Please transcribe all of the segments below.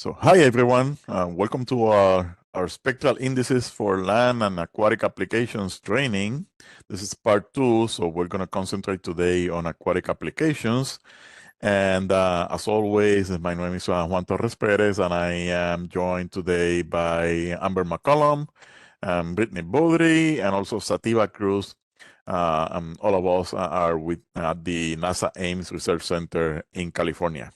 So, hi everyone. Welcome to our spectral indices for land and aquatic applications training. This is part 2, so we're going to concentrate today on aquatic applications. And as always, my name is Juan Torres Perez, and I am joined today by Amber McCollum, Brittany Baudry, and also Sativa Cruz. And all of us are with the NASA Ames Research Center in California.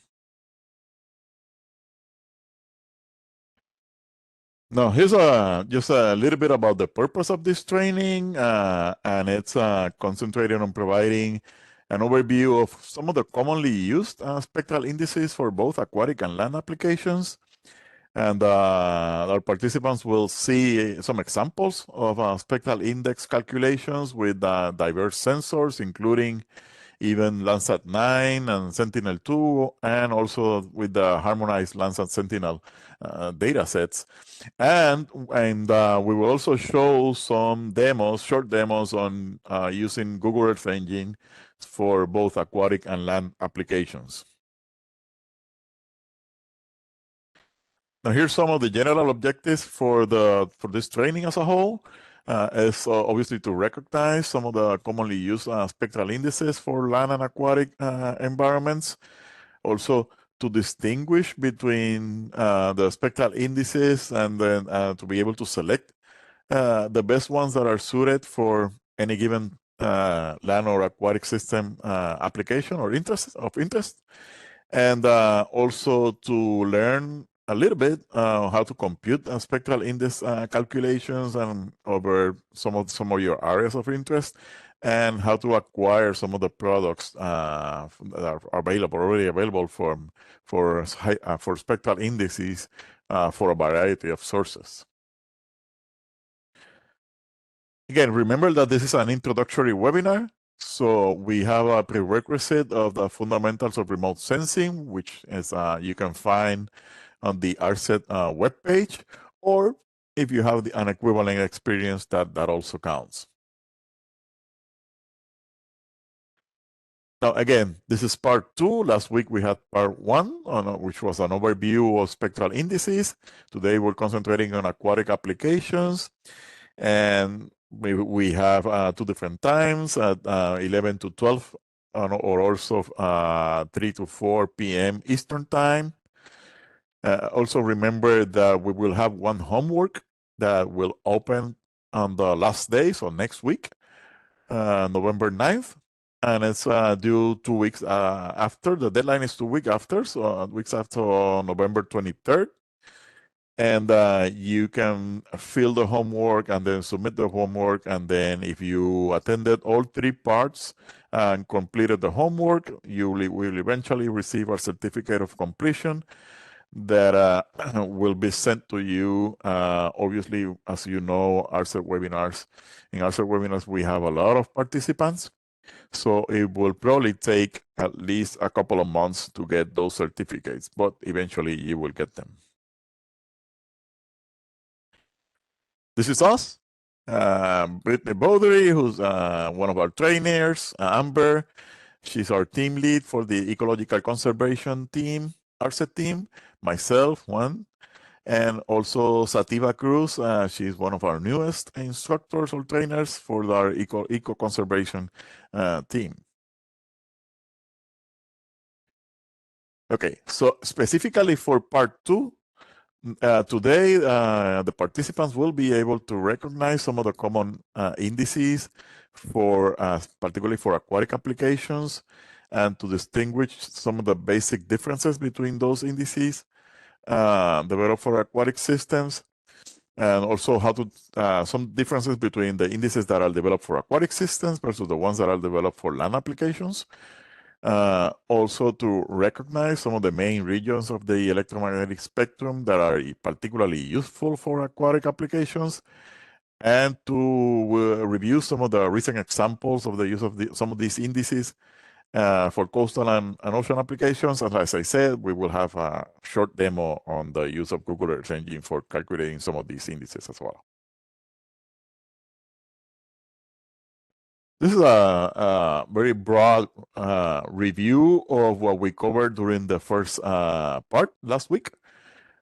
Now, here's just a little bit about the purpose of this training, and it's concentrated on providing an overview of some of the commonly used spectral indices for both aquatic and land applications. And our participants will see some examples of spectral index calculations with diverse sensors, including even Landsat 9 and Sentinel-2, and also with the harmonized Landsat Sentinel data sets. And we will also show some demos, short demos on using Google Earth Engine for both aquatic and land applications. Now, here's some of the general objectives for this training as a whole. Is obviously to recognize some of the commonly used spectral indices for land and aquatic environments. Also, to distinguish between the spectral indices and then to be able to select the best ones that are suited for any given land or aquatic system application or interest. And also to learn a little bit how to compute spectral index calculations and over some of your areas of interest, and how to acquire some of the products that are already available for spectral indices for a variety of sources. Again, remember that this is an introductory webinar. So we have a prerequisite of the fundamentals of remote sensing, which is you can find on the ARCET webpage, or if you have an equivalent experience, that also counts. Now, again, this is part 2. Last week we had part 1, which was an overview of spectral indices. Today we're concentrating on aquatic applications. And we have 2 different times at 11 to 12, or also 3 to 4 p.m. Eastern time. Also remember that we will have one homework that will open on the last day, so next week, November 9th. And it's due 2 weeks after. The deadline is 2 weeks after, so weeks after November 23rd. And you can fill the homework and then submit the homework. And then if you attended all 3 parts and completed the homework, you will eventually receive a certificate of completion that will be sent to you. Obviously, as you know, ARCET webinars. In ARCET webinars, we have a lot of participants. So it will probably take at least a couple of months to get those certificates, but eventually you will get them. This is us. Brittany Baudry, who's one of our trainers. Amber, she's our team lead for the ecological conservation team, ARCET team. Myself, Juan, and also Sativa Cruz. She's one of our newest instructors or trainers for our eco conservation team. Okay, so specifically for part 2, today, the participants will be able to recognize some of the common indices for particularly for aquatic applications, and to distinguish some of the basic differences between those indices developed for aquatic systems, and also how to some differences between the indices that are developed for aquatic systems versus the ones that are developed for land applications. Also to recognize some of the main regions of the electromagnetic spectrum that are particularly useful for aquatic applications, and to review some of the recent examples of the use of some of these indices for coastal and ocean applications. And as I said, we will have a short demo on the use of Google Earth Engine for calculating some of these indices as well. This is a very broad review of what we covered during the first part last week.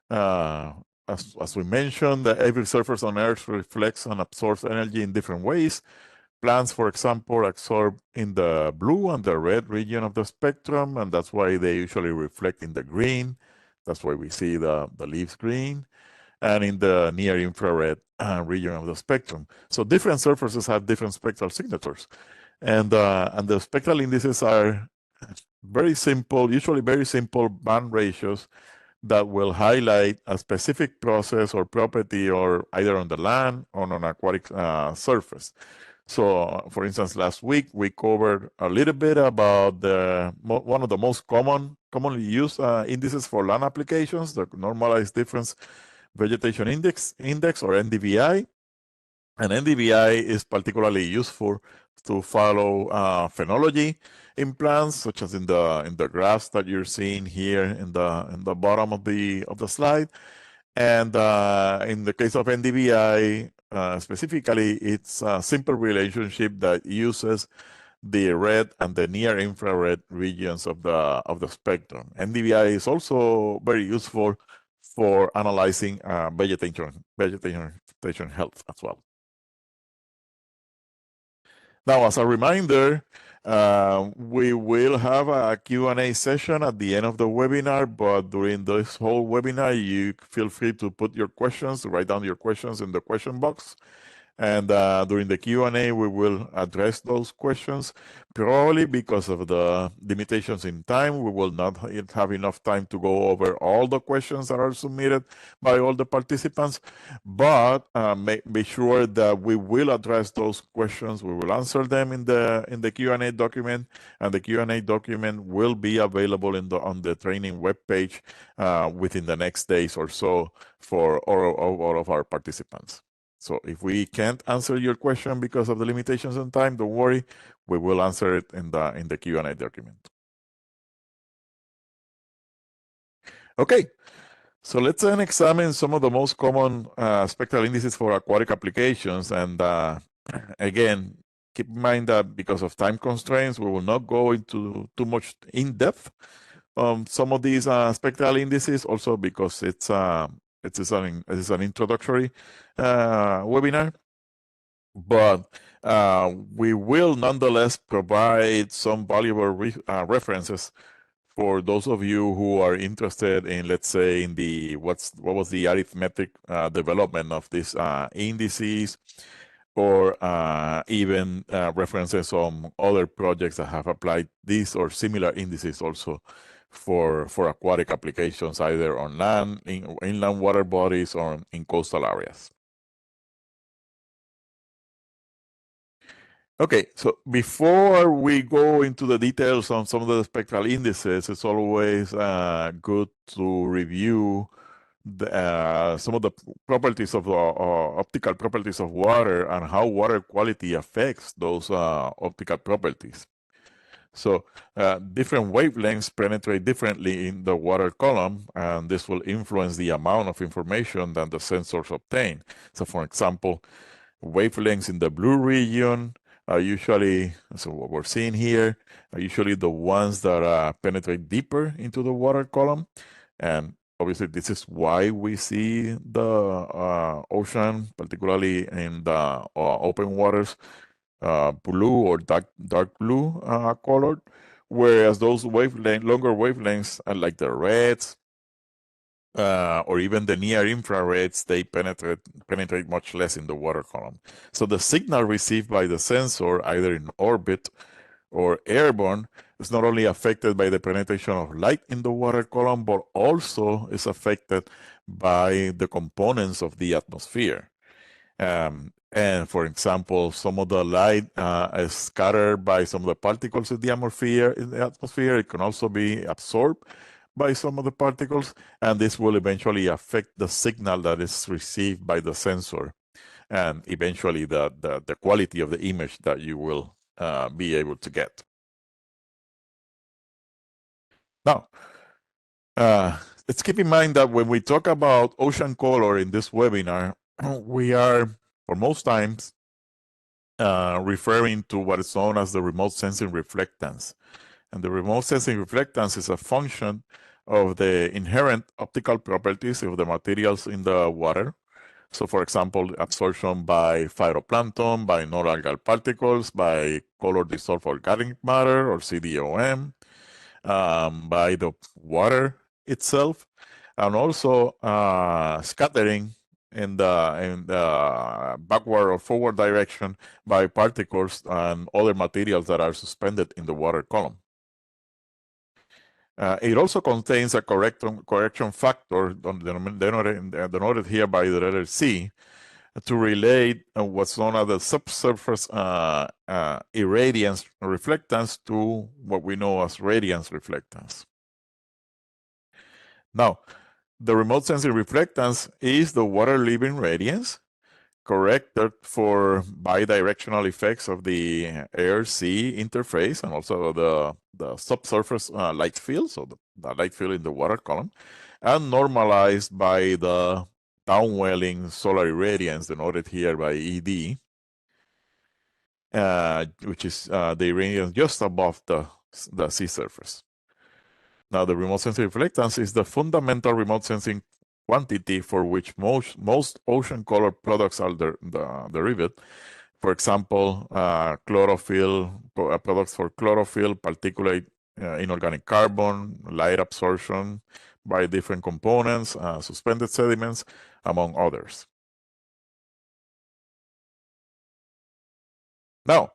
As we mentioned, every surface on Earth reflects and absorbs energy in different ways. Plants, for example, absorb in the blue and the red region of the spectrum, and that's why they usually reflect in the green. That's why we see the leaves green, and in the near infrared region of the spectrum. So different surfaces have different spectral signatures, and the spectral indices are very simple, usually very simple band ratios that will highlight a specific process or property, or either on the land or on an aquatic surface. So, for instance, last week we covered a little bit about one of the most commonly used indices for land applications, the normalized difference vegetation index, or NDVI. And NDVI is particularly useful to follow phenology in plants, such as in the graphs that you're seeing here in the bottom of the slide. And in the case of NDVI, specifically, it's a simple relationship that uses the red and the near infrared regions of the spectrum. NDVI is also very useful for analyzing vegetation health as well. Now, as a reminder, we will have a Q&A session at the end of the webinar, but during this whole webinar, you feel free to put your questions, write down your questions in the question box. And during the Q&A, we will address those questions. Probably because of the limitations in time, we will not have enough time to go over all the questions that are submitted by all the participants. But be sure that we will address those questions. We will answer them in the Q&A document, and the Q&A document will be available on the training webpage within the next days or so for all of our participants. So if we can't answer your question because of the limitations on time, don't worry, we will answer it in the Q&A document. Okay, so let's then examine some of the most common spectral indices for aquatic applications. And again, keep in mind that because of time constraints, we will not go into too much in depth some of these spectral indices, also because it's an introductory webinar, but we will nonetheless provide some valuable references for those of you who are interested in, let's say, in what was the arithmetic development of these indices, or even references on other projects that have applied these or similar indices also for aquatic applications, either on land, in inland water bodies, or in coastal areas. Okay, so before we go into the details on some of the spectral indices, it's always good to review some of the properties of the optical properties of water and how water quality affects those optical properties. So different wavelengths penetrate differently in the water column, and this will influence the amount of information that the sensors obtain. So for example, wavelengths in the blue region are usually, so what we're seeing here, are usually the ones that penetrate deeper into the water column. And obviously this is why we see the ocean, particularly in the open waters, blue or dark blue colored, whereas those longer wavelengths, like the reds, or even the near infrareds, they penetrate much less in the water column. So the signal received by the sensor, either in orbit or airborne, is not only affected by the penetration of light in the water column, but also is affected by the components of the atmosphere. And for example, some of the light is scattered by some of the particles in the atmosphere. It can also be absorbed by some of the particles, and this will eventually affect the signal that is received by the sensor, and eventually the quality of the image that you will be able to get. Now, let's keep in mind that when we talk about ocean color in this webinar, we are, for most times, referring to what is known as the remote sensing reflectance. And the remote sensing reflectance is a function of the inherent optical properties of the materials in the water. So, for example, absorption by phytoplankton, by non-algal particles, by color dissolved organic matter or CDOM, by the water itself, and also scattering in the backward or forward direction by particles and other materials that are suspended in the water column. It also contains a correction factor denoted here by the letter C to relate what's known as the subsurface irradiance reflectance to what we know as radiance reflectance. Now, the remote sensing reflectance is the water leaving radiance corrected for bidirectional effects of the air-sea interface and also the subsurface light field, so the light field in the water column, and normalized by the downwelling solar irradiance denoted here by ED, which is the irradiance just above the sea surface. Now, the remote sensing reflectance is the fundamental remote sensing quantity for which most ocean color products are derived. For example, chlorophyll, products for chlorophyll, particulate inorganic carbon, light absorption by different components, suspended sediments, among others. Now,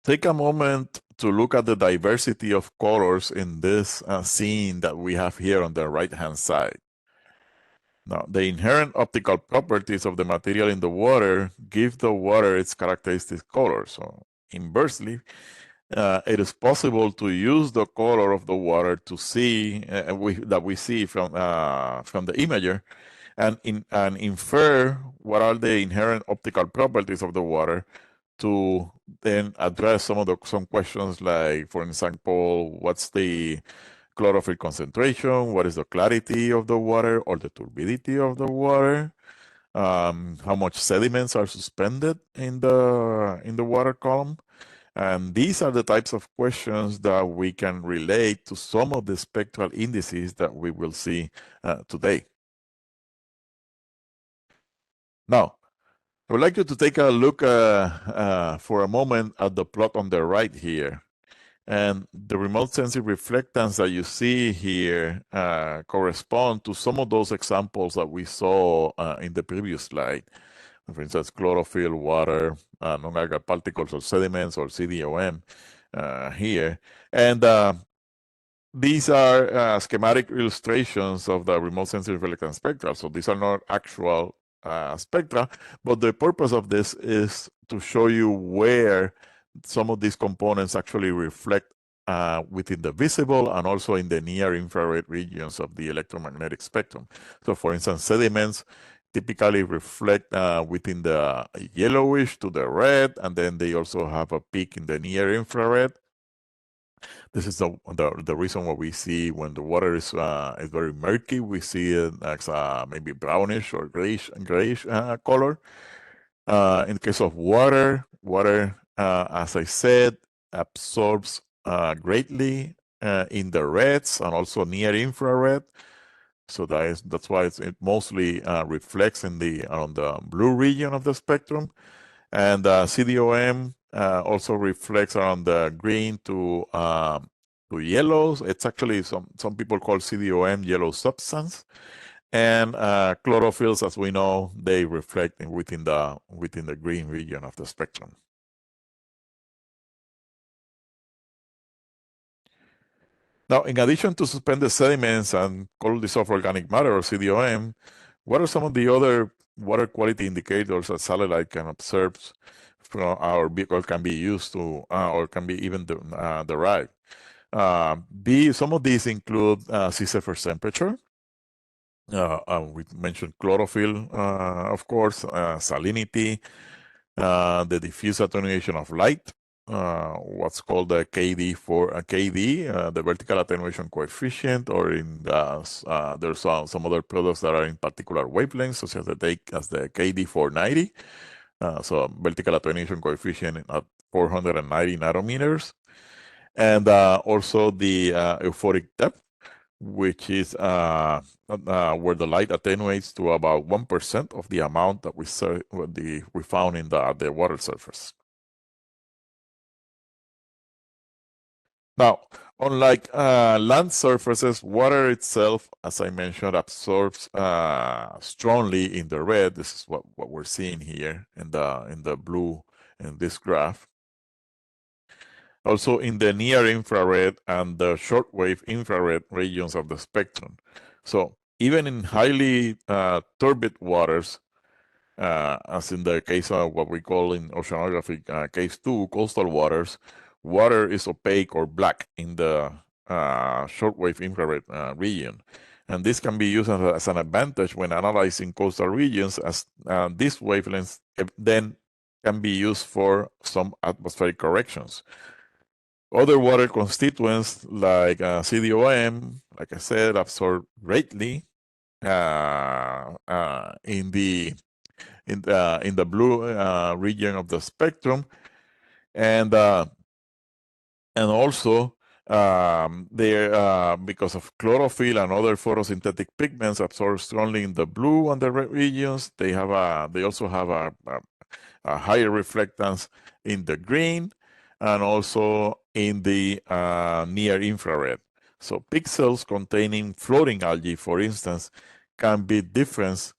take a moment to look at the diversity of colors in this scene that we have here on the right-hand side. Now, the inherent optical properties of the material in the water give the water its characteristic color. So, inversely, it is possible to use the color of the water to see that we see from the imager, and infer what are the inherent optical properties of the water to then address some questions like, for example, what's the chlorophyll concentration, what is the clarity of the water or the turbidity of the water, how much sediments are suspended in the water column. And these are the types of questions that we can relate to some of the spectral indices that we will see today. Now, I would like you to take a look for a moment at the plot on the right here. And the remote sensing reflectance that you see here correspond to some of those examples that we saw in the previous slide. For instance, chlorophyll, water, non-algal particles or sediments or CDOM here. And these are schematic illustrations of the remote sensing reflectance spectra. So these are not actual spectra, but the purpose of this is to show you where some of these components actually reflect within the visible and also in the near infrared regions of the electromagnetic spectrum. So for instance, sediments typically reflect within the yellowish to the red, and then they also have a peak in the near infrared. This is the reason why we see when the water is very murky, we see it as maybe brownish or grayish color. In the case of water, as I said, absorbs greatly in the reds and also near infrared. So that's why it mostly reflects on the blue region of the spectrum. And CDOM also reflects around the green to yellows. It's actually some people call CDOM yellow substance. And chlorophylls, as we know, they reflect within the green region of the spectrum. Now, in addition to suspended sediments and color dissolved organic matter or CDOM, what are some of the other water quality indicators that satellite can observe from our vehicle can be used to or can be even derived? Some of these include sea surface temperature. We mentioned chlorophyll, of course, salinity, the diffuse attenuation of light, what's called the KD, the vertical attenuation coefficient, or there's some other products that are in particular wavelengths, such as the KD490. So vertical attenuation coefficient at 490 nanometers. And also the euphoric depth, which is where the light attenuates to about 1% of the amount that we found in the water surface. Now, unlike land surfaces, water itself, as I mentioned, absorbs strongly in the red. This is what we're seeing here in the blue in this graph. Also in the near infrared and the shortwave infrared regions of the spectrum. So even in highly turbid waters, as in the case of what we call in oceanography case 2, coastal waters, water is opaque or black in the shortwave infrared region. And this can be used as an advantage when analyzing coastal regions, as these wavelengths then can be used for some atmospheric corrections. Other water constituents like CDOM, like I said, absorb greatly in the blue region of the spectrum, and also they because of chlorophyll and other photosynthetic pigments absorb strongly in the blue and the red regions. They also have a higher reflectance in the green and also in the near infrared. So pixels containing floating algae, for instance, can be different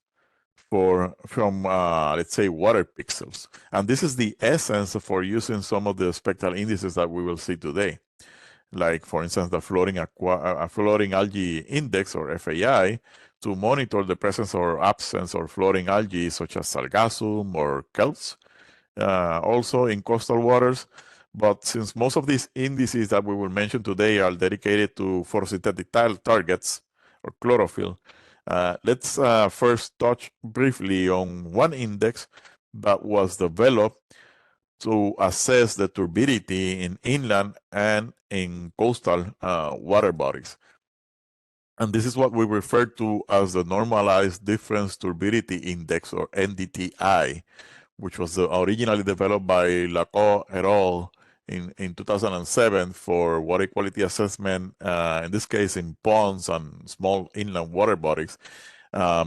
from let's say water pixels. And this is the essence for using some of the spectral indices that we will see today. Like for instance, the floating algae index, or FAI, to monitor the presence or absence of floating algae such as sargassum or kelps, also in coastal waters. But since most of these indices that we will mention today are dedicated to photosynthetic targets or chlorophyll, let's first touch briefly on one index that was developed to assess the turbidity in inland and in coastal water bodies. And this is what we refer to as the Normalized Difference Turbidity Index, or NDTI, which was originally developed by Lacoe et al. In 2007 for water quality assessment, in this case in ponds and small inland water bodies,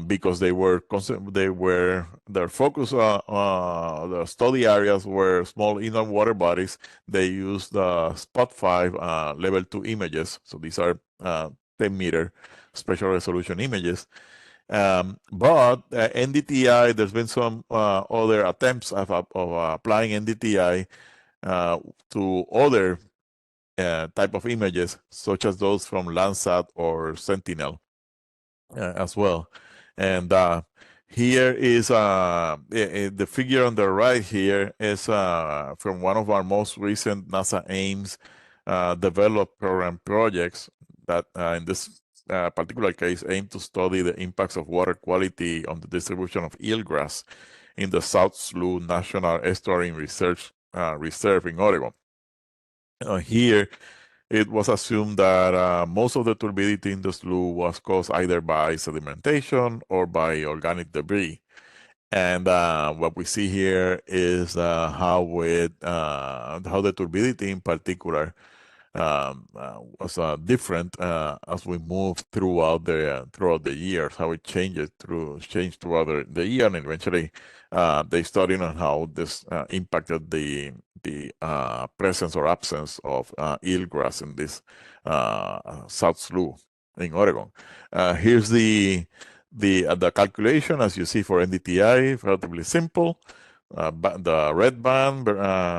because their focus the study areas were small inland water bodies. They used the Spot 5 level 2 images. So these are 10-meter spatial resolution images. But NDTI, there's been some other attempts of applying NDTI to other type of images, such as those from Landsat or Sentinel as well. And here is the figure on the right here is from one of our most recent NASA Ames developed program projects that in this particular case aim to study the impacts of water quality on the distribution of eelgrass in the South Slough National Estuarine Reserve in Oregon. Here, it was assumed that most of the turbidity in the slough was caused either by sedimentation or by organic debris. And what we see here is how the turbidity in particular was different as we move throughout the years, how it changed throughout the year, and eventually they studied on how this impacted the presence or absence of eelgrass in this South Slough in Oregon. Here's the calculation, as you see, for NDTI, relatively simple. The red band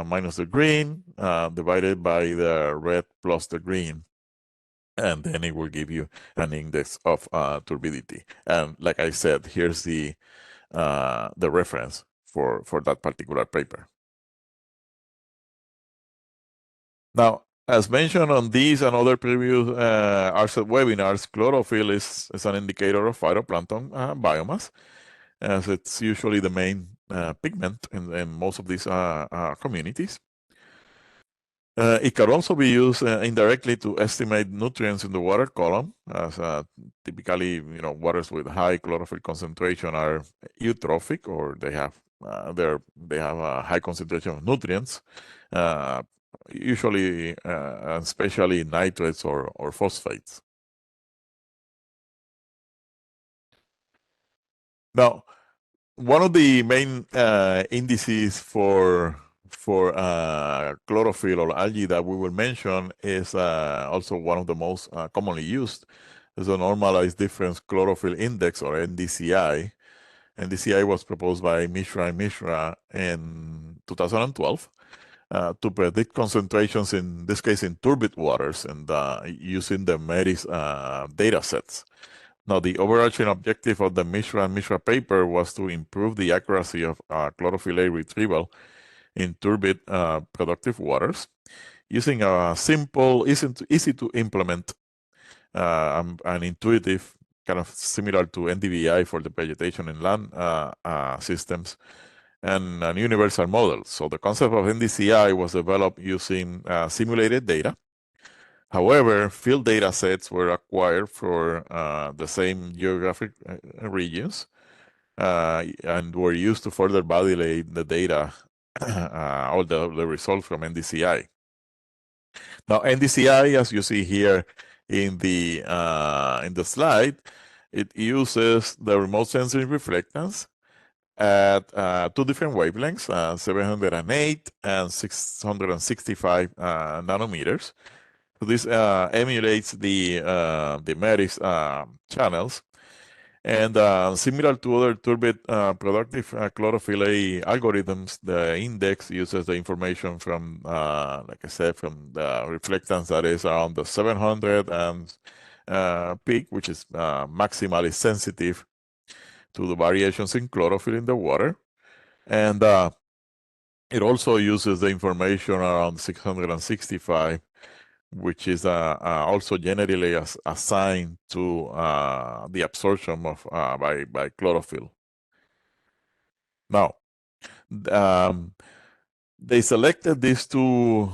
minus the green divided by the red plus the green, and then it will give you an index of turbidity. And like I said, here's the reference for that particular paper. Now, as mentioned on these and other previous ARSET webinars, chlorophyll is an indicator of phytoplankton biomass, as it's usually the main pigment in most of these communities. It can also be used indirectly to estimate nutrients in the water column, as typically, waters with high chlorophyll concentration are eutrophic, or they have a high concentration of nutrients, usually, especially nitrates or phosphates. Now, one of the main indices for chlorophyll or algae that we will mention is also one of the most commonly used is the normalized difference chlorophyll index, or NDCI. NDCI was proposed by Mishra and Mishra in 2012 to predict concentrations, in this case in turbid waters, and using the MERIS data sets. Now, the overarching objective of the Mishra and Mishra paper was to improve the accuracy of chlorophyll A retrieval in turbid productive waters using a simple, easy to implement, and intuitive, kind of similar to NDVI for the vegetation in land systems, and an universal model. So the concept of NDCI was developed using simulated data. However, field data sets were acquired for the same geographic regions and were used to further validate the data, all the results from NDCI. Now, NDCI, as you see here in the slide, it uses the remote sensing reflectance at two different wavelengths, 708 and 665 nanometers. So this emulates the MERIS channels, and similar to other turbid productive chlorophyll A algorithms, the index uses the information from, like I said, from the reflectance that is around the 700 and peak, which is maximally sensitive to the variations in chlorophyll in the water. And it also uses the information around 665, which is also generally assigned to the absorption of by chlorophyll. Now, they selected these two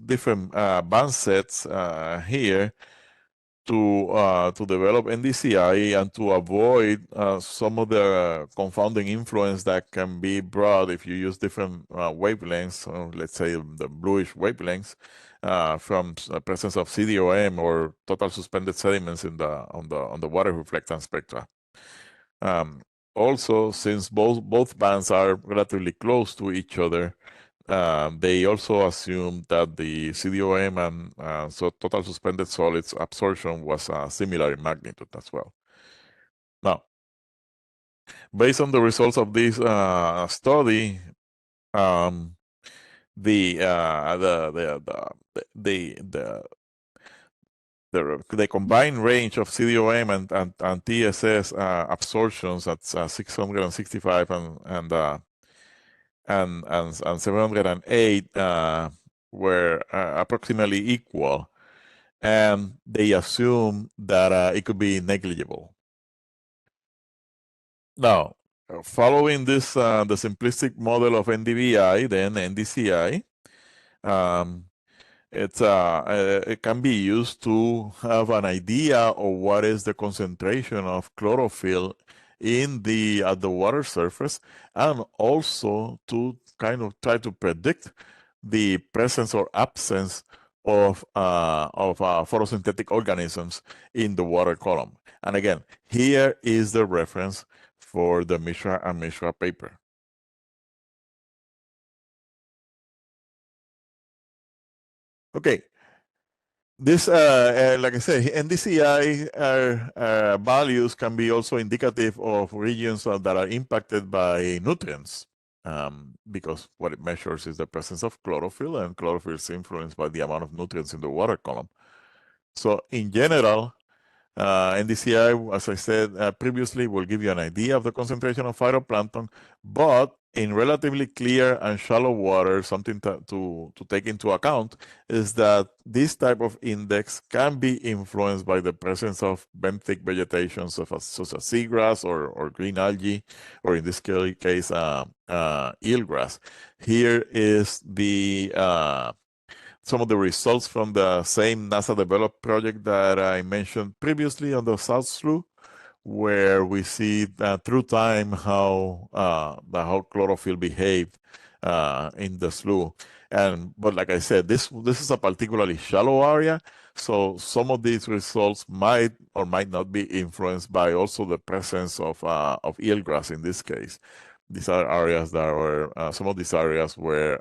different band sets here to develop NDCI and to avoid some of the confounding influence that can be brought if you use different wavelengths, let's say the bluish wavelengths, from the presence of CDOM or total suspended sediments in on the water reflectance spectra. Also, since both bands are relatively close to each other, they also assumed that the CDOM and so total suspended solids absorption was similar in magnitude as well. Now, based on the results of this study, the combined range of CDOM and TSS absorptions at 665 and 708 were approximately equal, and they assume that it could be negligible. Now, following this, the simplistic model of NDVI, then NDCI, it can be used to have an idea of what is the concentration of chlorophyll at the water surface, and also to kind of try to predict the presence or absence of photosynthetic organisms in the water column. And again, here is the reference for the Mishra and Mishra paper. Okay. This, like I said, NDCI values can be also indicative of regions that are impacted by nutrients, because what it measures is the presence of chlorophyll, and chlorophyll is influenced by the amount of nutrients in the water column. So in general, NDCI, as I said previously, will give you an idea of the concentration of phytoplankton, but in relatively clear and shallow water, something to take into account is that this type of index can be influenced by the presence of benthic vegetation, such as seagrass or green algae, or in this case, eelgrass. Here is some of the results from the same NASA-developed project that I mentioned previously on the South Slough, where we see through time how chlorophyll behaved in the slough. But like I said, this is a particularly shallow area, So some of these results might or might not be influenced by also the presence of eelgrass in this case. These are areas that were, some of these areas were,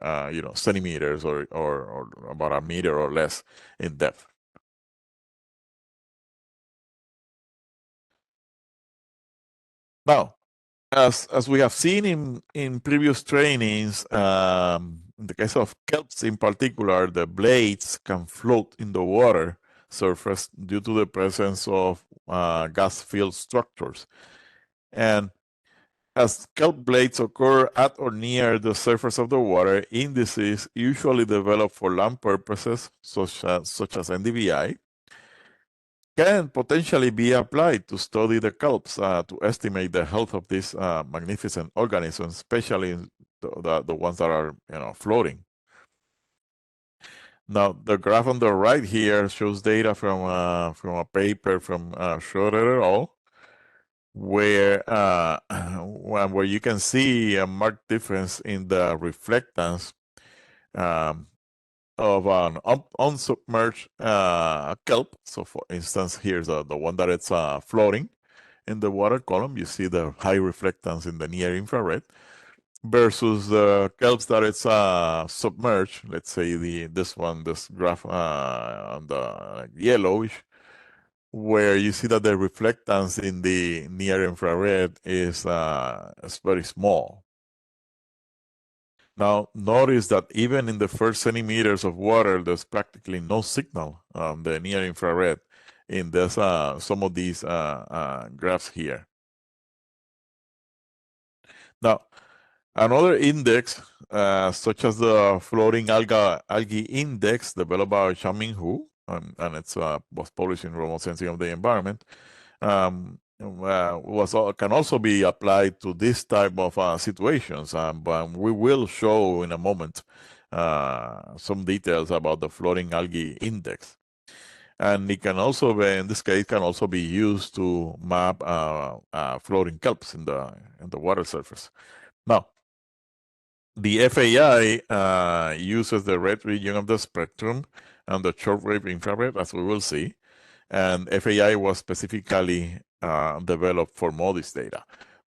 centimeters or about a meter or less in depth. Now, as we have seen in previous trainings, in the case of kelps in particular, the blades can float in the water surface due to the presence of gas-filled structures. And as kelp blades occur at or near the surface of the water, indices usually develop for land purposes, such as NDVI, can potentially be applied to study the kelps to estimate the health of these magnificent organisms, especially the ones that are floating. Now, the graph on the right here shows data from a paper from Schroeder et al., where where you can see a marked difference in the reflectance of an unsubmerged kelp. So, for instance, here's the one that it's floating in the water column. You see the high reflectance in the near infrared versus the kelps that it's submerged. Let's say this graph on the yellowish, where you see that the reflectance in the near infrared is very small. Now, notice that even in the first centimeters of water, there's practically no signal on the near infrared in this, some of these graphs here. Now, another index, such as the floating algae index developed by Xiaoming Hu, and it was published in Remote Sensing of the Environment, can also be applied to this type of situations. But we will show in a moment some details about the floating algae index. And it can also be, in this case, can also be used to map floating kelps in the water surface. Now, the FAI uses the red region of the spectrum and the shortwave infrared, as we will see. And FAI was specifically developed for MODIS data.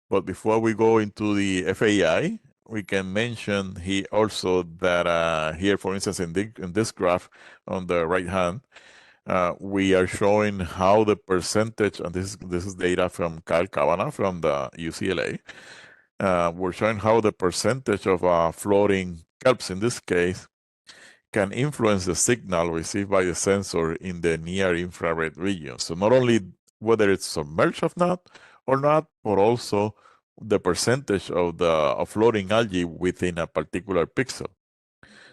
But before we go into the FAI, we can mention here also that here, for instance, in this graph on the right hand, we are showing how the percentage, and this is data from Kyle Kavanagh from the UCLA. We're showing how the percentage of floating kelps in this case can influence the signal received by the sensor in the near infrared region. So not only whether it's submerged or not, but also the percentage of floating algae within a particular pixel.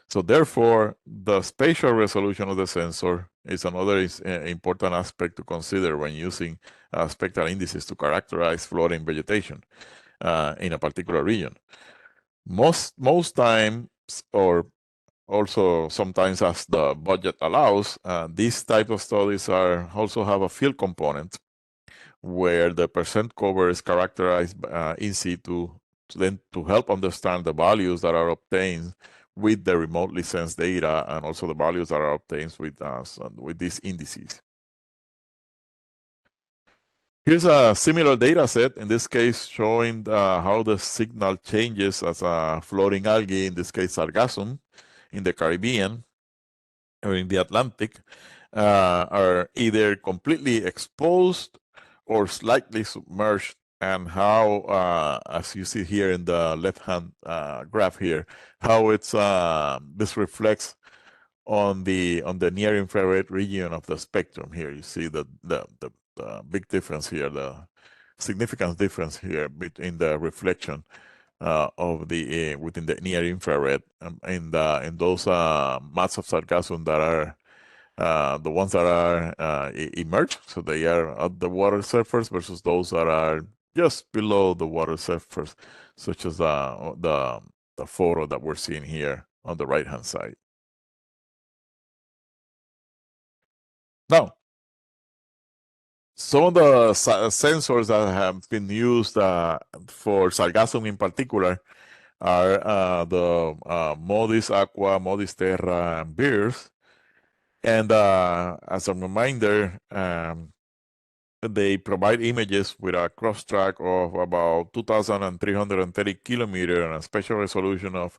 So therefore, the spatial resolution of the sensor is another important aspect to consider when using spectral indices to characterize floating vegetation in a particular region. Most times, or also sometimes as the budget allows, these type of studies also have a field component where the percent cover is characterized in situ to help understand the values that are obtained with the remotely sensed data and also the values that are obtained with these indices. Here's a similar data set, in this case showing how the signal changes as a floating algae, in this case sargassum, in the Caribbean or in the Atlantic, are either completely exposed or slightly submerged, and how, as you see here in the left-hand graph here, how this reflects on the near infrared region of the spectrum. Here you see the big difference here, the significant difference here between the reflection of the within the near infrared in those mats of sargassum that are the ones that are immersed, so they are at the water surface, versus those that are just below the water surface, such as the photo that we're seeing here on the right hand side. Now, some of the sensors that have been used for sargassum in particular are the MODIS Aqua, MODIS Terra, and BEARS. And as a reminder, they provide images with a cross-track of about 2,330 kilometers and a spatial resolution of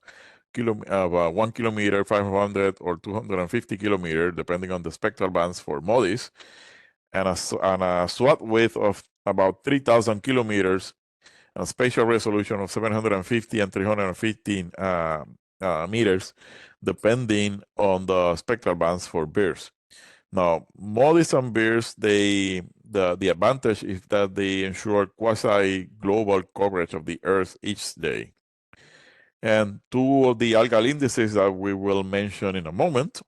1 kilometer, 500, or 250 kilometers, depending on the spectral bands for MODIS, and a swath width of about 3,000 kilometers, and a spatial resolution of 750 and 315 meters, depending on the spectral bands for BIRS. Now, MODIS and BIRS, the advantage is that they ensure quasi-global coverage of the Earth each day. And two of the algal indices that we will mention in a moment,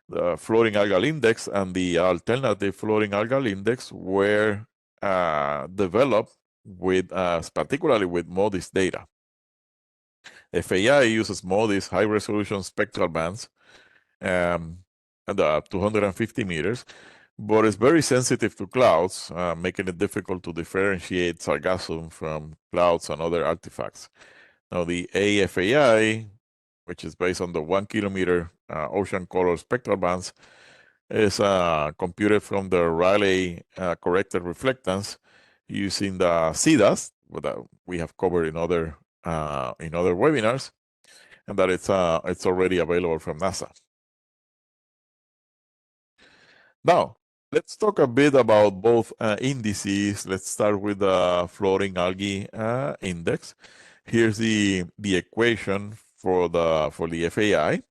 the floating algal index and the alternative floating algal index, were developed with particularly with MODIS data. FAI uses MODIS high-resolution spectral bands at 250 meters, but it's very sensitive to clouds, making it difficult to differentiate sargassum from clouds and other artifacts. Now, the AFAI, which is based on the 1 kilometer ocean color spectral bands, is computed from the Rayleigh corrected reflectance using the CDAS that we have covered in other webinars, and that it's already available from NASA. Now, let's talk a bit about both indices. Let's start with the floating algae index. Here's the equation for the FAI.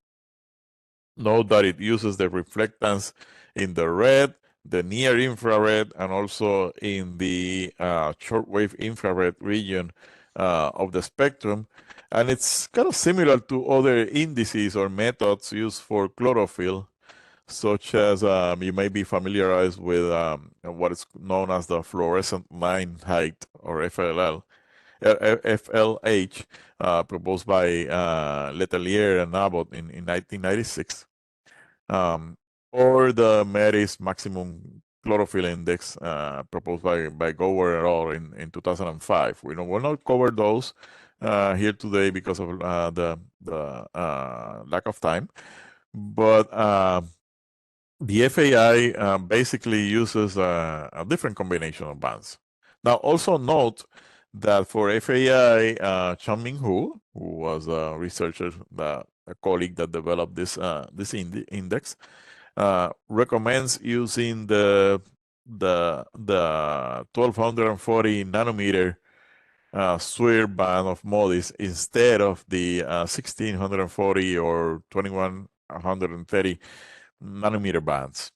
Note that it uses the reflectance in the red, the near infrared, and also in the shortwave infrared region of the spectrum. And it's kind of similar to other indices or methods used for chlorophyll, such as you may be familiarized with what is known as the fluorescent line height, or FLH, proposed by Letelier and Abbott in 1996, or the MERIS maximum chlorophyll index proposed by Gower et al. in 2005. We will not cover those here today because of the lack of time, but the FAI basically uses a different combination of bands. Now, also note that for FAI, Changming Hu, who was a researcher, a colleague that developed this index, recommends using the 1240 nanometer SWIR band of MODIS instead of the 1640 or 2130 nanometer bands.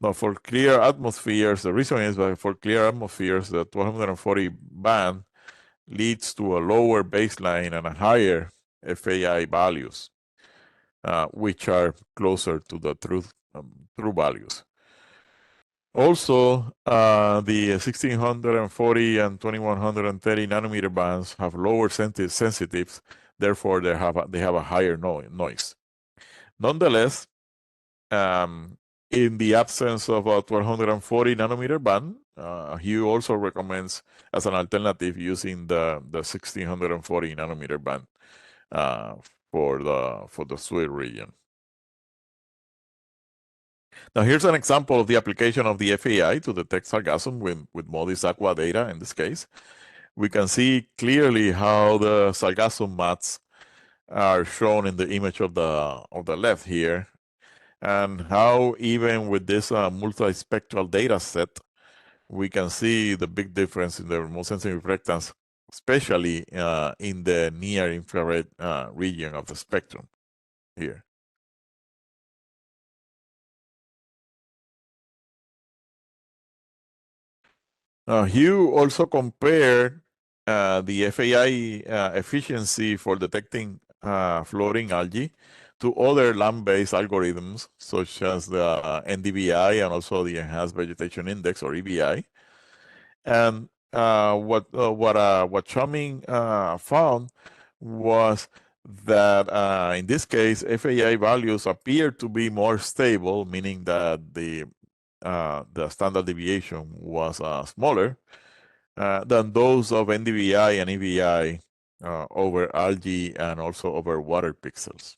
Now, for clear atmospheres, the reason is that for clear atmospheres, the 1240 band leads to a lower baseline and a higher FAI values, which are closer to the true values. Also, the 1640 and 2130 nanometer bands have lower sensitives, therefore they have a higher noise. Nonetheless, in the absence of a 1240 nanometer band, he also recommends as an alternative using the 1640 nanometer band for the SWIR region. Now, here's an example of the application of the FAI to detect sargassum with MODIS aqua data. In this case, we can see clearly how the sargassum mats are shown in the image of the left here, and how even with this multispectral data set, we can see the big difference in the remote sensing reflectance, especially in the near infrared region of the spectrum here. Hugh also compared the FAI efficiency for detecting floating algae to other land-based algorithms, such as the NDVI and also the Enhanced Vegetation Index, or EVI. And what Changming found was that in this case, FAI values appear to be more stable, meaning that the standard deviation was smaller than those of NDVI and EVI over algae and also over water pixels.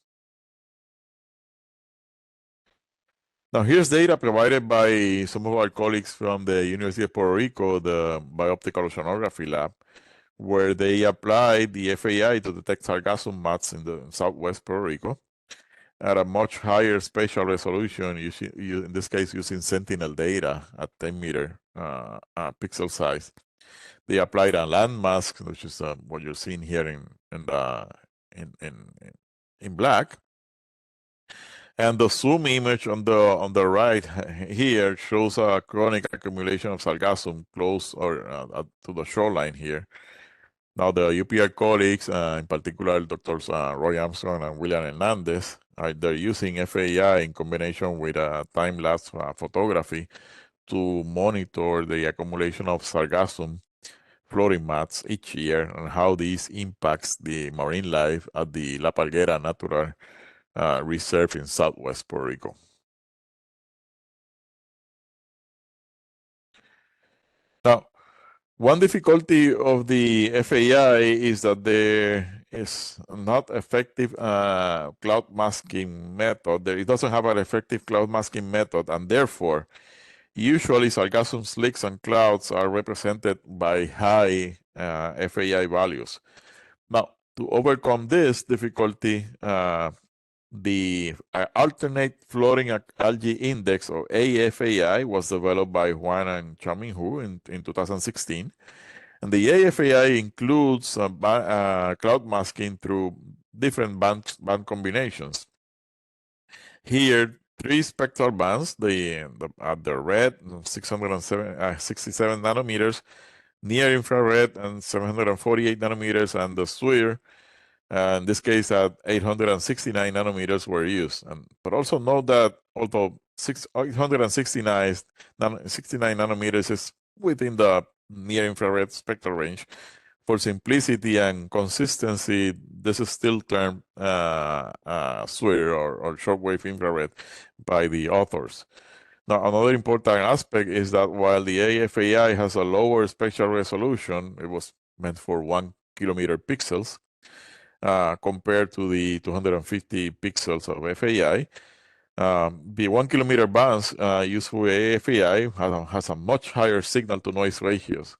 Now, here's data provided by some of our colleagues from the University of Puerto Rico, the Bioptical Oceanography Lab, where they applied the FAI to detect sargassum mats in the southwest Puerto Rico at a much higher spatial resolution, in this case using Sentinel data at 10-meter pixel size. They applied a landmask, which is what you're seeing here in black. And the zoom image on the right here shows a chronic accumulation of sargassum close or to the shoreline here. Now, the UPR colleagues, in particular Drs. Roy Armstrong and William Hernandez, they're using FAI in combination with time-lapse photography to monitor the accumulation of sargassum floating mats each year and how this impacts the marine life at the La Palguera Natural Reserve in southwest Puerto Rico. Now, one difficulty of the FAI is that there is not effective cloud masking method. It doesn't have an effective cloud masking method, and therefore, usually sargassum slicks and clouds are represented by high FAI values. Now, to overcome this difficulty, the Alternate Floating Algae Index, or AFAI, was developed by Huang and Xiaoming Hu in 2016. And the AFAI includes cloud masking through different band combinations. Here, 3 spectral bands, the red, 667 nanometers, near infrared, and 748 nanometers, and the SWIR, in this case at 869 nanometers, were used. But also note that although 869 nanometers is within the near infrared spectral range, for simplicity and consistency, this is still termed SWIR or shortwave infrared by the authors. Now, another important aspect is that while the AFAI has a lower spatial resolution, it was meant for 1 kilometer pixels, compared to the 250 pixels of FAI. The 1 kilometer bands used for AFAI has a much higher signal to noise ratios.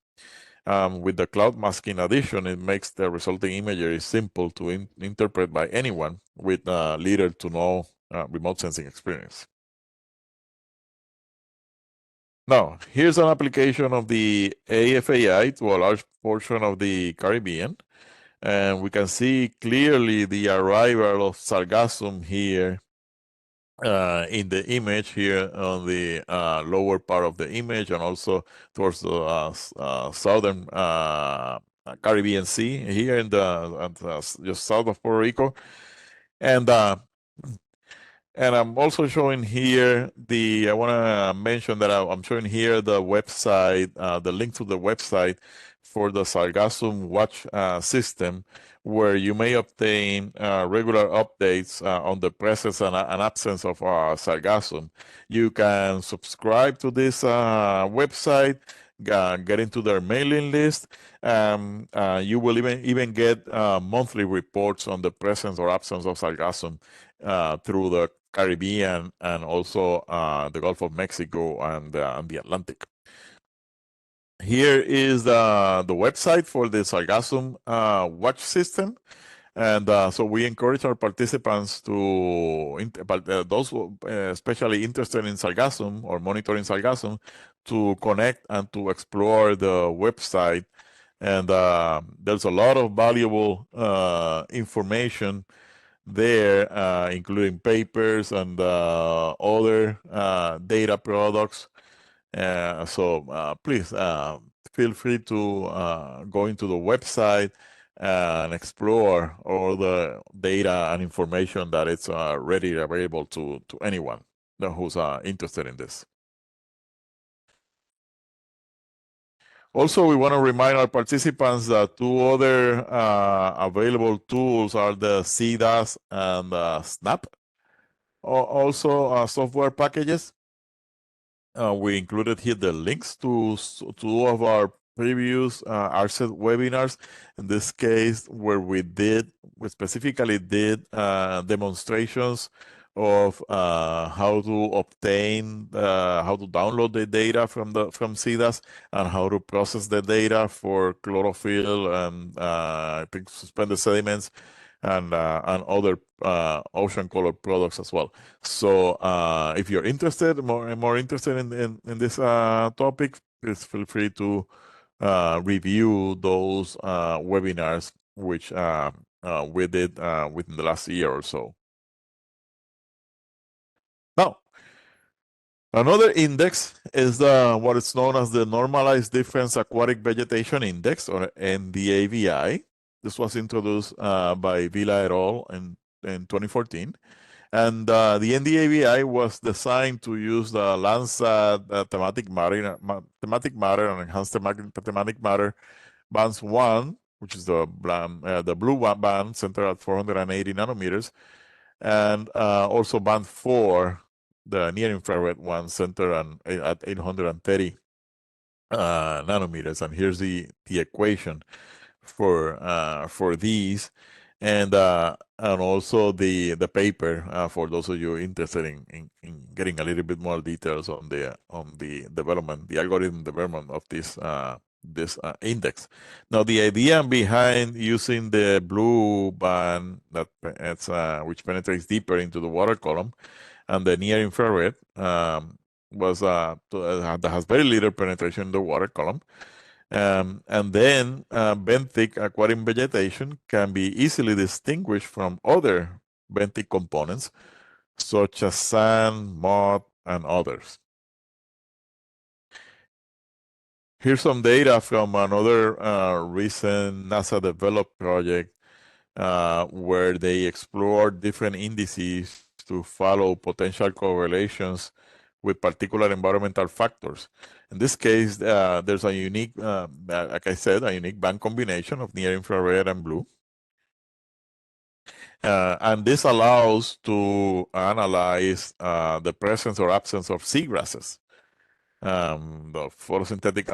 With the cloud masking addition, it makes the resulting imagery simple to interpret by anyone with little to no remote sensing experience. Now, here's an application of the AFAI to a large portion of the Caribbean. And we can see clearly the arrival of sargassum here in the image here on the lower part of the image, and also towards the southern Caribbean Sea here in the just south of Puerto Rico. And I'm also showing here I want to mention that I'm showing here the website, the link to the website for the Sargassum Watch system, where you may obtain regular updates on the presence and absence of sargassum. You can subscribe to this website, get into their mailing list. You will even get monthly reports on the presence or absence of sargassum through the Caribbean and also the Gulf of Mexico and the Atlantic. Here is the website for the Sargassum watch system. And so we encourage our participants those especially interested in sargassum or monitoring sargassum, to connect and to explore the website. And there's a lot of valuable information there, including papers and other data products. So please feel free to go into the website and explore all the data and information that it's readily available to anyone who's interested in this. Also, we want to remind our participants that 2 other available tools are the CDAS and SNAP. Also, software packages. We included here the links to 2 of our previous ARCET webinars. In this case, where we specifically did demonstrations of how to obtain, how to download the data from CDAS, and how to process the data for chlorophyll and I think suspended sediments and other ocean color products as well. So if you're interested, more interested in this topic, please feel free to review those webinars which we did within the last year or so. Now, another index is what is known as the Normalized Difference Aquatic Vegetation Index, or NDAVI. This was introduced by Vila et al. in 2014. And the NDAVI was designed to use the Landsat thematic matter and enhanced thematic matter bands 1, which is the blue band centered at 480 nanometers, and also band 4, the near infrared one, centered at 830 nanometers. And here's the equation for these, and also the paper for those of you interested in getting a little bit more details on the development, the algorithm development of this index. Now, the idea behind using the blue band which penetrates deeper into the water column, and the near infrared that has very little penetration in the water column. And then benthic aquarium vegetation can be easily distinguished from other benthic components, such as sand, mud, and others. Here's some data from another recent NASA-developed project where they explored different indices to follow potential correlations with particular environmental factors. In this case, there's a unique, like I said, a unique band combination of near infrared and blue. And this allows to analyze the presence or absence of seagrasses. The photosynthetic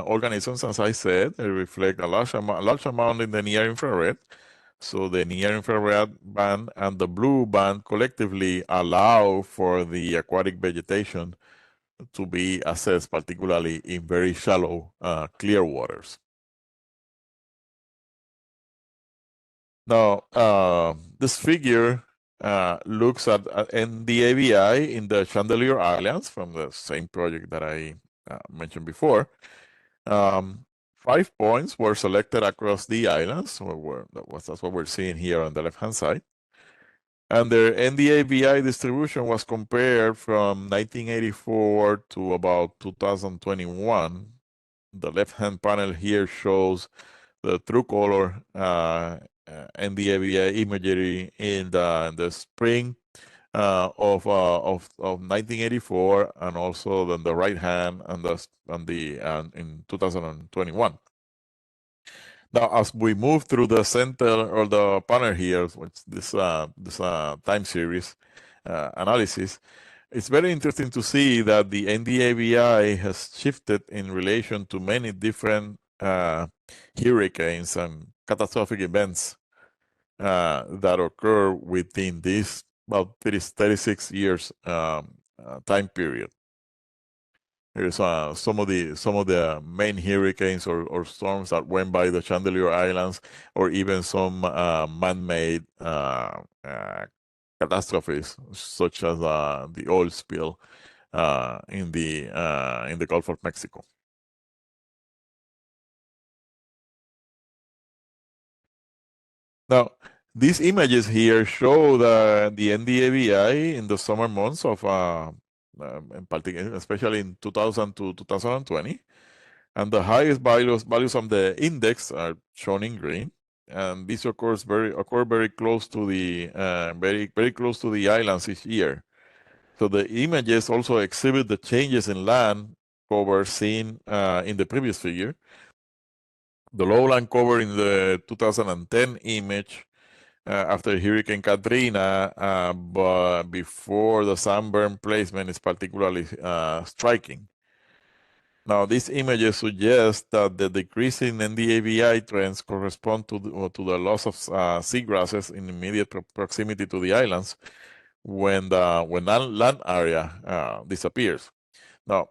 organisms, as I said, they reflect a large amount in the near infrared. So the near infrared band and the blue band collectively allow for the aquatic vegetation to be assessed, particularly in very shallow clear waters. Now, this figure looks at NDAVI in the Chandelier Islands from the same project that I mentioned before. 5 points were selected across the islands. That's what we're seeing here on the left-hand side. And their NDAVI distribution was compared from 1984 to about 2021. The left-hand panel here shows the true color NDAVI imagery in the spring of 1984, and also on the right hand and in 2021. Now, as we move through the center or the panel here, which this time series analysis, it's very interesting to see that the NDAVI has shifted in relation to many different hurricanes and catastrophic events that occur within this about 36 years time period. Here's some of the main hurricanes or storms that went by the Chandelier Islands, or even some man-made catastrophes, such as the oil spill in the Gulf of Mexico. Now, these images here show the NDAVI in the summer months of, in particular, especially in 2000 to 2020, and the highest values of the index are shown in green, and these occur very close to the very close to the islands each year. So the images also exhibit the changes in land cover seen in the previous figure. The lowland cover in the 2010 image after Hurricane Katrina, but before the sunburn placement is particularly striking. Now, these images suggest that the decrease in NDAVI trends correspond to the loss of seagrasses in immediate proximity to the islands, when that land area disappears. Now,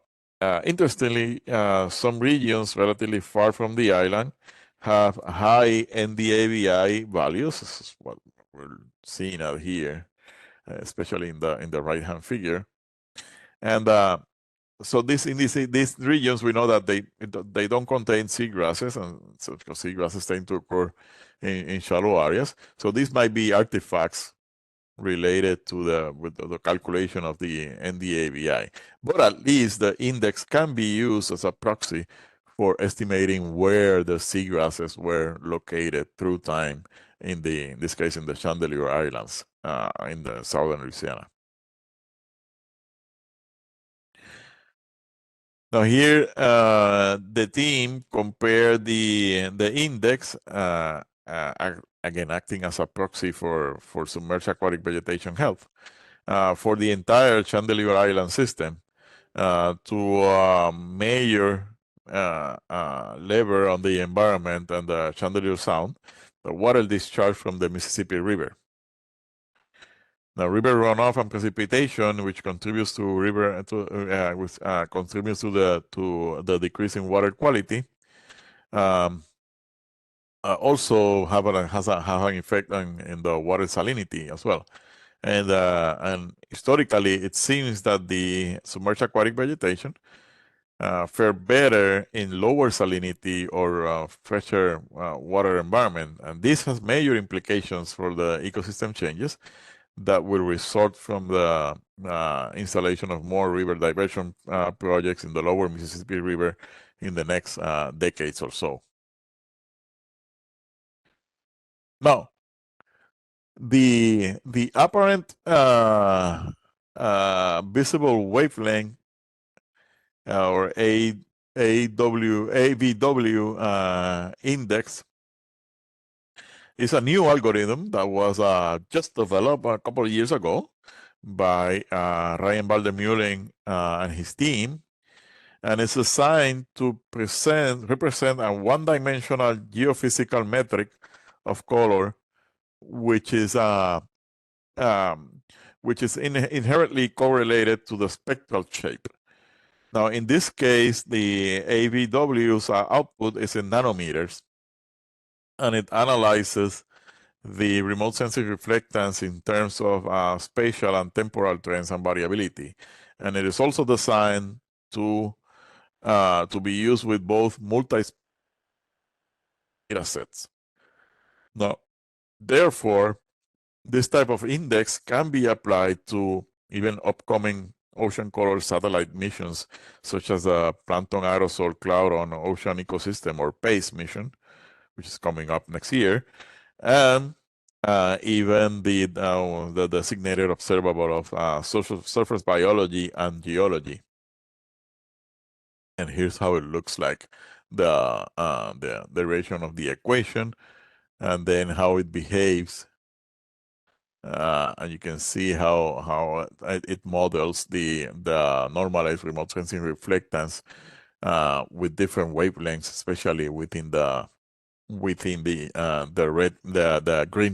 interestingly, some regions relatively far from the island have high NDAVI values. This is what we're seeing out here, especially in the right-hand figure. And so these regions, we know that they don't contain seagrasses, and so because seagrasses tend to occur in shallow areas. So these might be artifacts related to the calculation of the NDAVI. But at least the index can be used as a proxy for estimating where the seagrasses were located through time in this case in the Chandelier Islands in the southern Louisiana. Now here, the team compared the index, again acting as a proxy for submerged aquatic vegetation health for the entire Chandelier Island system to a major lever on the environment and the Chandelier Sound, the water discharge from the Mississippi River. Now, river runoff and precipitation, which contributes to contributes to the decrease in water quality, also have an effect in the water salinity as well. And historically, it seems that the submerged aquatic vegetation fare better in lower salinity or fresher water environment, and this has major implications for the ecosystem changes that will result from the installation of more river diversion projects in the lower Mississippi River in the next decades or so. Now, the apparent visible wavelength or AVW index is a new algorithm that was just developed a couple of years ago by Ryan Vandermeulen and his team, and it's designed to represent a one-dimensional geophysical metric of color, which is inherently correlated to the spectral shape. Now, in this case, the AVW's output is in nanometers, and it analyzes the remote sensing reflectance in terms of spatial and temporal trends and variability. And it is also designed to be used with both multi data sets. Now, therefore, this type of index can be applied to even upcoming ocean color satellite missions, such as the Plankton Aerosol Cloud on Ocean Ecosystem, or PACE mission, which is coming up next year, and even the designated observable of surface biology and geology. And here's how it looks like: the derivation of the equation, and then how it behaves. And you can see how it models the normalized remote sensing reflectance with different wavelengths, especially within the green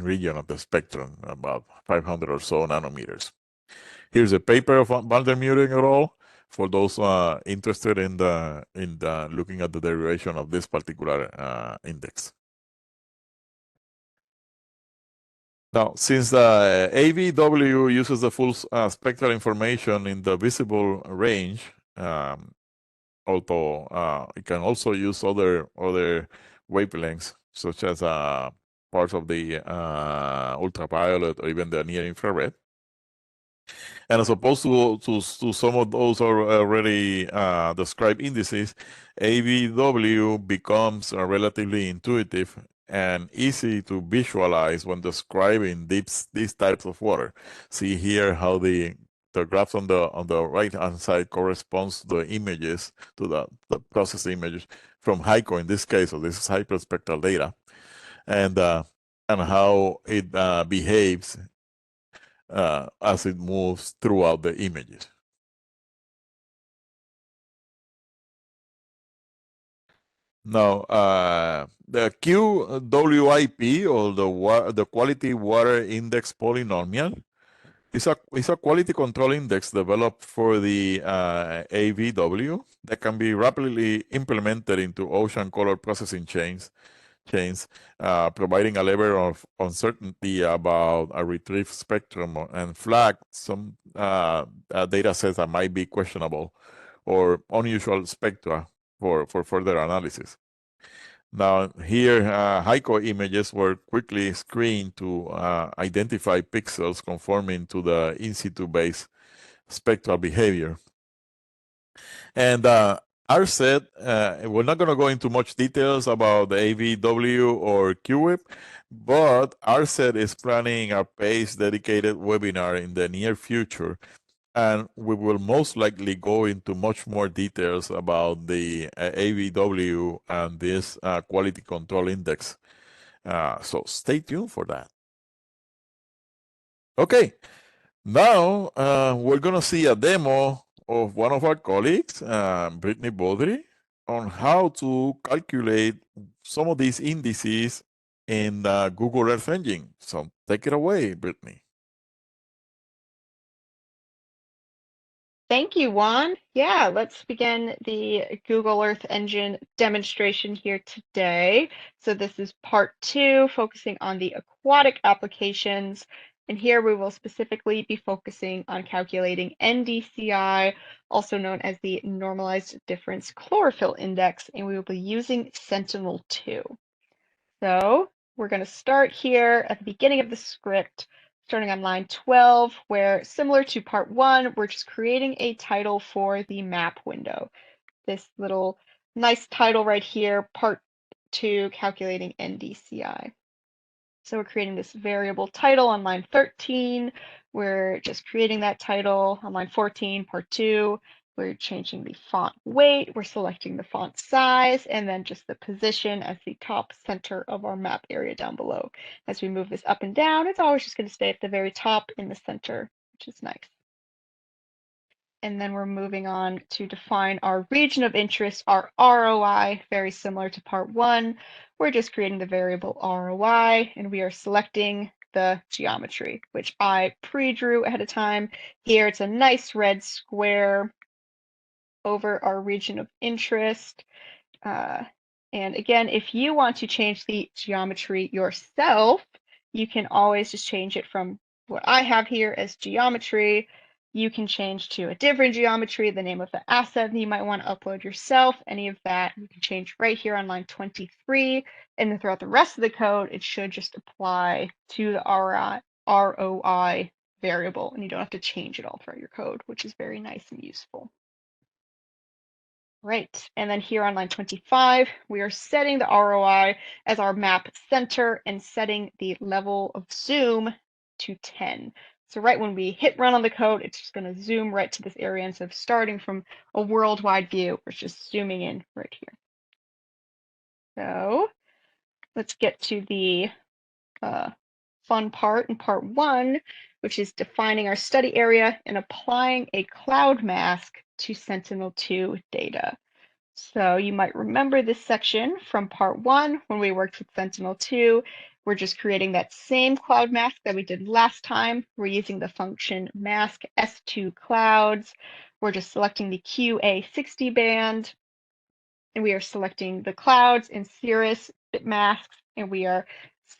region of the spectrum, about 500 or so nanometers. Here's a paper of Vandermeulen et al. For those interested in looking at the derivation of this particular index. Now, since the AVW uses the full spectral information in the visible range, although it can also use other wavelengths, such as parts of the ultraviolet or even the near infrared. And as opposed to some of those already described indices, AVW becomes relatively intuitive and easy to visualize when describing these types of water. See here how the graph on the right hand side corresponds to the images, to the processed images from HYCO in this case. So this is hyperspectral data, and how it behaves as it moves throughout the images. Now, the QWIP, or the Quality Water Index Polynomial, It's a quality control index developed for the AVW that can be rapidly implemented into ocean color processing chains, providing a level of uncertainty about a retrieved spectrum and flag some data sets that might be questionable or unusual spectra for further analysis. Now here, HICO images were quickly screened to identify pixels conforming to the in situ based spectral behavior. And ARSET, we're not going to go into much details about the AVW or QWIP, but ARSET is planning a PACE dedicated webinar in the near future. And we will most likely go into much more details about the AVW and this quality control index. So stay tuned for that. Okay, now we're going to see a demo of one of our colleagues, Brittany Baudry, on how to calculate some of these indices in Google Earth Engine. So take it away, Brittany. Thank you, Juan. Yeah, let's begin the Google Earth Engine demonstration here today. So this is part 2, focusing on the aquatic applications. And here we will specifically be focusing on calculating NDCI, also known as the Normalized Difference Chlorophyll Index, and we will be using Sentinel-2. So we're going to start here at the beginning of the script, starting on line 12, where similar to part 1, we're just creating a title for the map window. This little nice title right here, part 2, calculating NDCI. So we're creating this variable title on line 13. We're just creating that title on line 14, part 2. We're changing the font weight. We're selecting the font size and then just the position as the top center of our map area down below. As we move this up and down, it's always just going to stay at the very top in the center, which is nice. And then we're moving on to define our region of interest, our ROI, very similar to part 1. We're just creating the variable ROI, and we are selecting the geometry, which I pre-drew ahead of time. Here it's a nice red square over our region of interest. And again, if you want to change the geometry yourself, you can always just change it from what I have here as geometry. You can change to a different geometry, the name of the asset that you might want to upload yourself, any of that you can change right here on line 23. And then throughout the rest of the code, it should just apply to the ROI variable, and you don't have to change it all throughout your code, which is very nice and useful. Right, and then here on line 25, we are setting the ROI as our map center and setting the level of zoom to 10. So right when we hit run on the code, it's just going to zoom right to this area instead of starting from a worldwide view. We're just zooming in right here. So let's get to the fun part in part 1, which is defining our study area and applying a cloud mask to Sentinel-2 data. So you might remember this section from part 1 when we worked with Sentinel-2. We're just creating that same cloud mask that we did last time. We're using the function mask S2 clouds. We're just selecting the QA60 band, and we are selecting the clouds in cirrus bit masks, and we are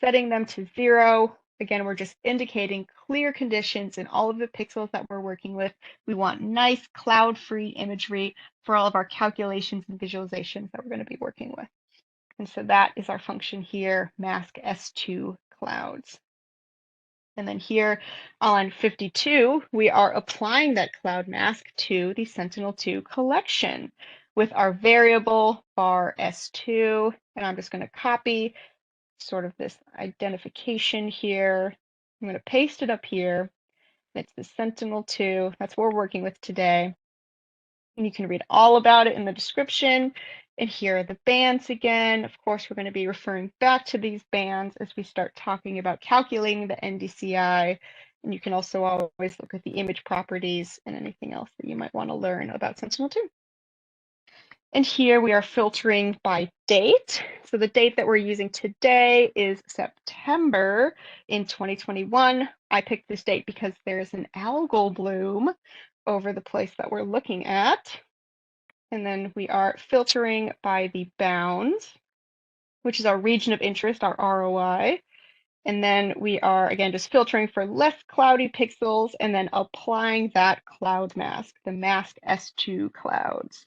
setting them to 0. Again, we're just indicating clear conditions in all of the pixels that we're working with. We want nice cloud-free imagery for all of our calculations and visualizations that we're going to be working with. And so that is our function here, mask S2 clouds. And then here on 52, we are applying that cloud mask to the Sentinel-2 collection with our variable var S2. And I'm just going to copy sort of this identification here. I'm going to paste it up here. It's the Sentinel-2. That's what we're working with today. And you can read all about it in the description. And here are the bands again. Of course, we're going to be referring back to these bands as we start talking about calculating the NDCI. And you can also always look at the image properties and anything else that you might want to learn about Sentinel-2. And here we are filtering by date. So the date that we're using today is September in 2021. I picked this date because there's an algal bloom over the place that we're looking at. And then we are filtering by the bounds, which is our region of interest, our ROI. And then we are, again, just filtering for less cloudy pixels and then applying that cloud mask, the mask S2 clouds.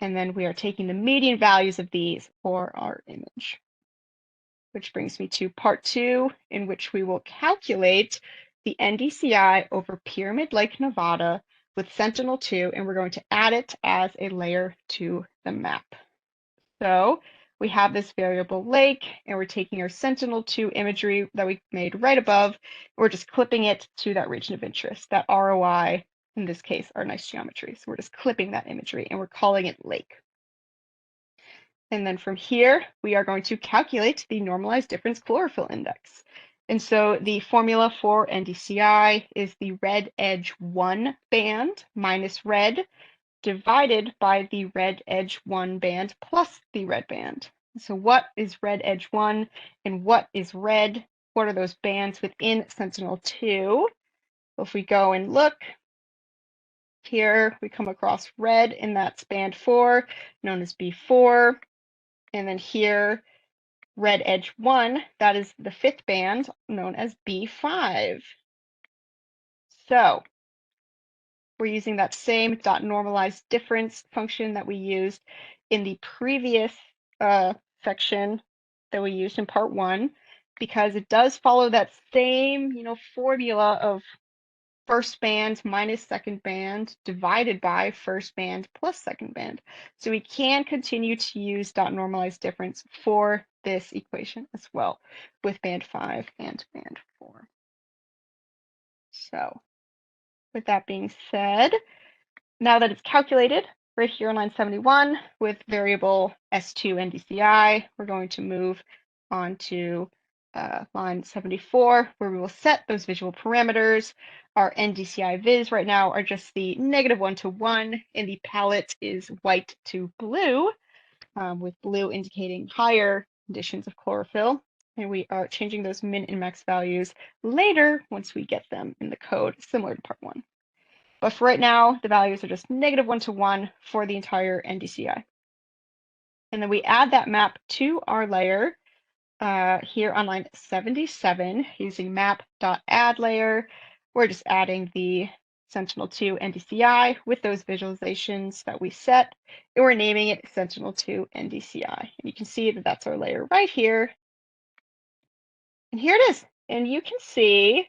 And then we are taking the median values of these for our image. Which brings me to part 2, in which we will calculate the NDCI over Pyramid Lake, Nevada with Sentinel-2, and we're going to add it as a layer to the map. So we have this variable lake, and we're taking our Sentinel-2 imagery that we made right above. We're just clipping it to that region of interest, that ROI, in this case, our nice geometry. So we're just clipping that imagery, and we're calling it lake. And then from here, we are going to calculate the normalized difference chlorophyll index. And so the formula for NDCI is the red edge 1 band minus red divided by the red edge 1 band plus the red band. So what is red edge 1 and what is red? What are those bands within Sentinel-2? If we go and look, here we come across red in that band 4, known as B4. And then here, red edge 1, that is the 5th band, known as B5. So we're using that same dot normalized difference function that we used in the previous section that we used in part 1, because it does follow that same, formula of first band minus second band divided by first band plus second band. So we can continue to use dot normalized difference for this equation as well with band 5 and band 4. So with that being said, now that it's calculated right here on line 71 with variable S2 NDCI, we're going to move on to line 74, where we will set those visual parameters. Our NDCI viz right now are just the -1 to 1, and the palette is white to blue, with blue indicating higher conditions of chlorophyll. And we are changing those min and max values later once we get them in the code, similar to part 1. But for right now, the values are just -1 to 1 for the entire NDCI. And then we add that map to our layer here on line 77 using map.addLayer. We're just adding the Sentinel-2 NDCI with those visualizations that we set, and we're naming it Sentinel-2 NDCI. And you can see that that's our layer right here. And here it is. And you can see,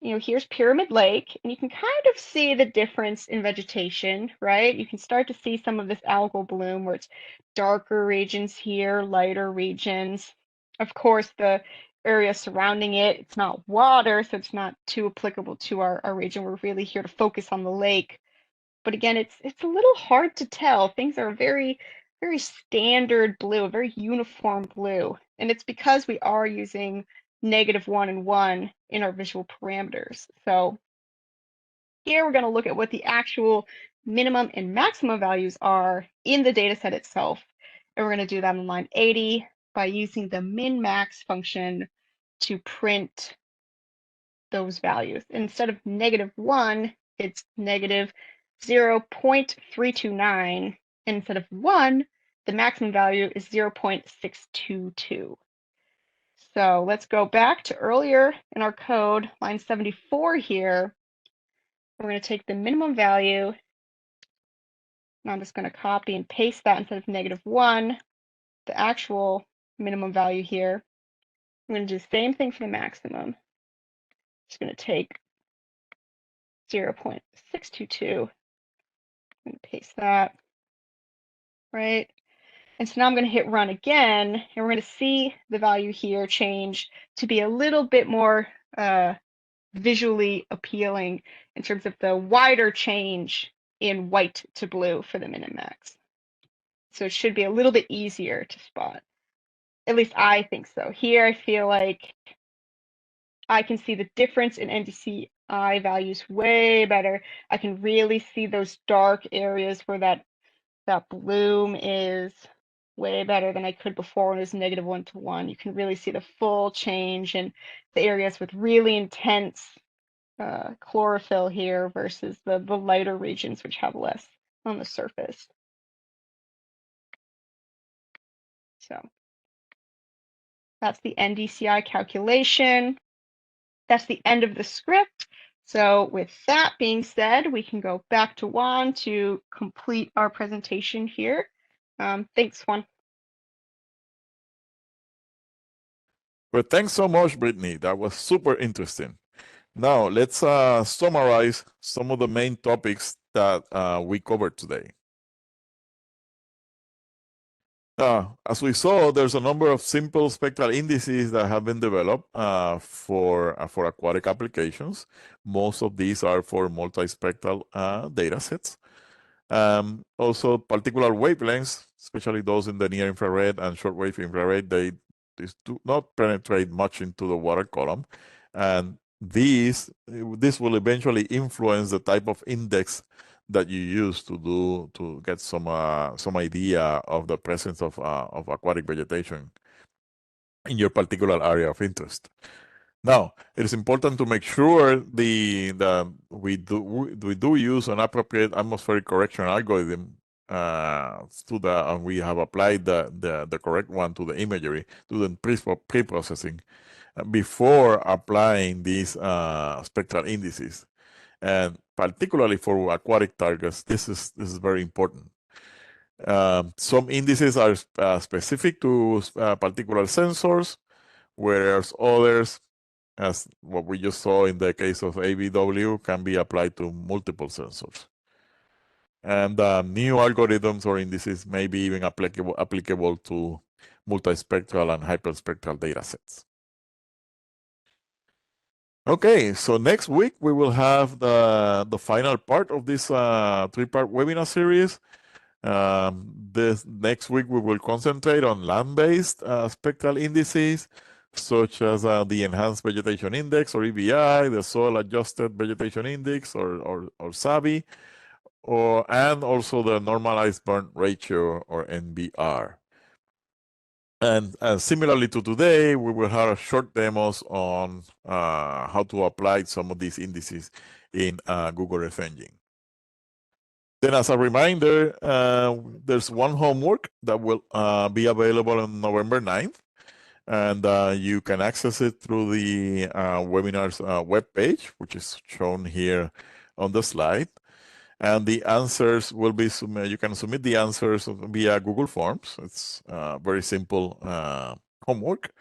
here's Pyramid Lake, and you can kind of see the difference in vegetation, right? You can start to see some of this algal bloom where it's darker regions here, lighter regions. Of course, the area surrounding it, it's not water, so it's not too applicable to our region. We're really here to focus on the lake. But again, it's a little hard to tell. Things are very, very standard blue, a very uniform blue. And it's because we are using -1 and 1 in our visual parameters. So here we're going to look at what the actual minimum and maximum values are in the data set itself. And we're going to do that on line 80 by using the min-max function to print those values. Instead of -1, it's -0.329. And instead of 1, the maximum value is 0.622. So let's go back to earlier in our code, line 74 here. We're going to take the minimum value, and I'm just going to copy and paste that instead of -1, the actual minimum value here. I'm going to do the same thing for the maximum. Just going to take 0.622. I'm going to paste that, right? And so now I'm going to hit run again, and we're going to see the value here change to be a little bit more visually appealing in terms of the wider change in white to blue for the min and max. So it should be a little bit easier to spot. At least I think so. Here I feel like I can see the difference in NDCI values way better. I can really see those dark areas where that that bloom is way better than I could before when it was -1 to 1. You can really see the full change in the areas with really intense chlorophyll here versus the lighter regions which have less on the surface. So that's the NDCI calculation. That's the end of the script. So with that being said, we can go back to Juan to complete our presentation here. Thanks, Juan. Well, thanks so much, Brittany. That was super interesting. Now, let's summarize some of the main topics that we covered today. As we saw, there's a number of simple spectral indices that have been developed for aquatic applications. Most of these are for multispectral data sets. Also, particular wavelengths, especially those in the near infrared and shortwave infrared, they do not penetrate much into the water column, and this will eventually influence the type of index that you use to get some idea of the presence of aquatic vegetation in your particular area of interest. Now, it is important to make sure we do use an appropriate atmospheric correction algorithm and we have applied the correct one to the imagery, to the pre-processing before applying these spectral indices. And particularly for aquatic targets, this is very important. Some indices are specific to particular sensors, whereas others, as what we just saw in the case of ABW, can be applied to multiple sensors. And new algorithms or indices may be even applicable to multispectral and hyperspectral data sets. Okay, so next week we will have the final part of this three-part webinar series. This next week we will concentrate on land-based spectral indices, such as the Enhanced Vegetation Index, or EVI, the Soil Adjusted Vegetation Index, or SAVI, and also the Normalized Burn Ratio, or NBR. And similarly to today, we will have short demos on how to apply some of these indices in Google Earth Engine. Then, as a reminder, there's one homework that will be available on November 9th, and you can access it through the webinar's webpage, which is shown here on the slide. And the answers will be you can submit the answers via Google Forms. It's very simple homework.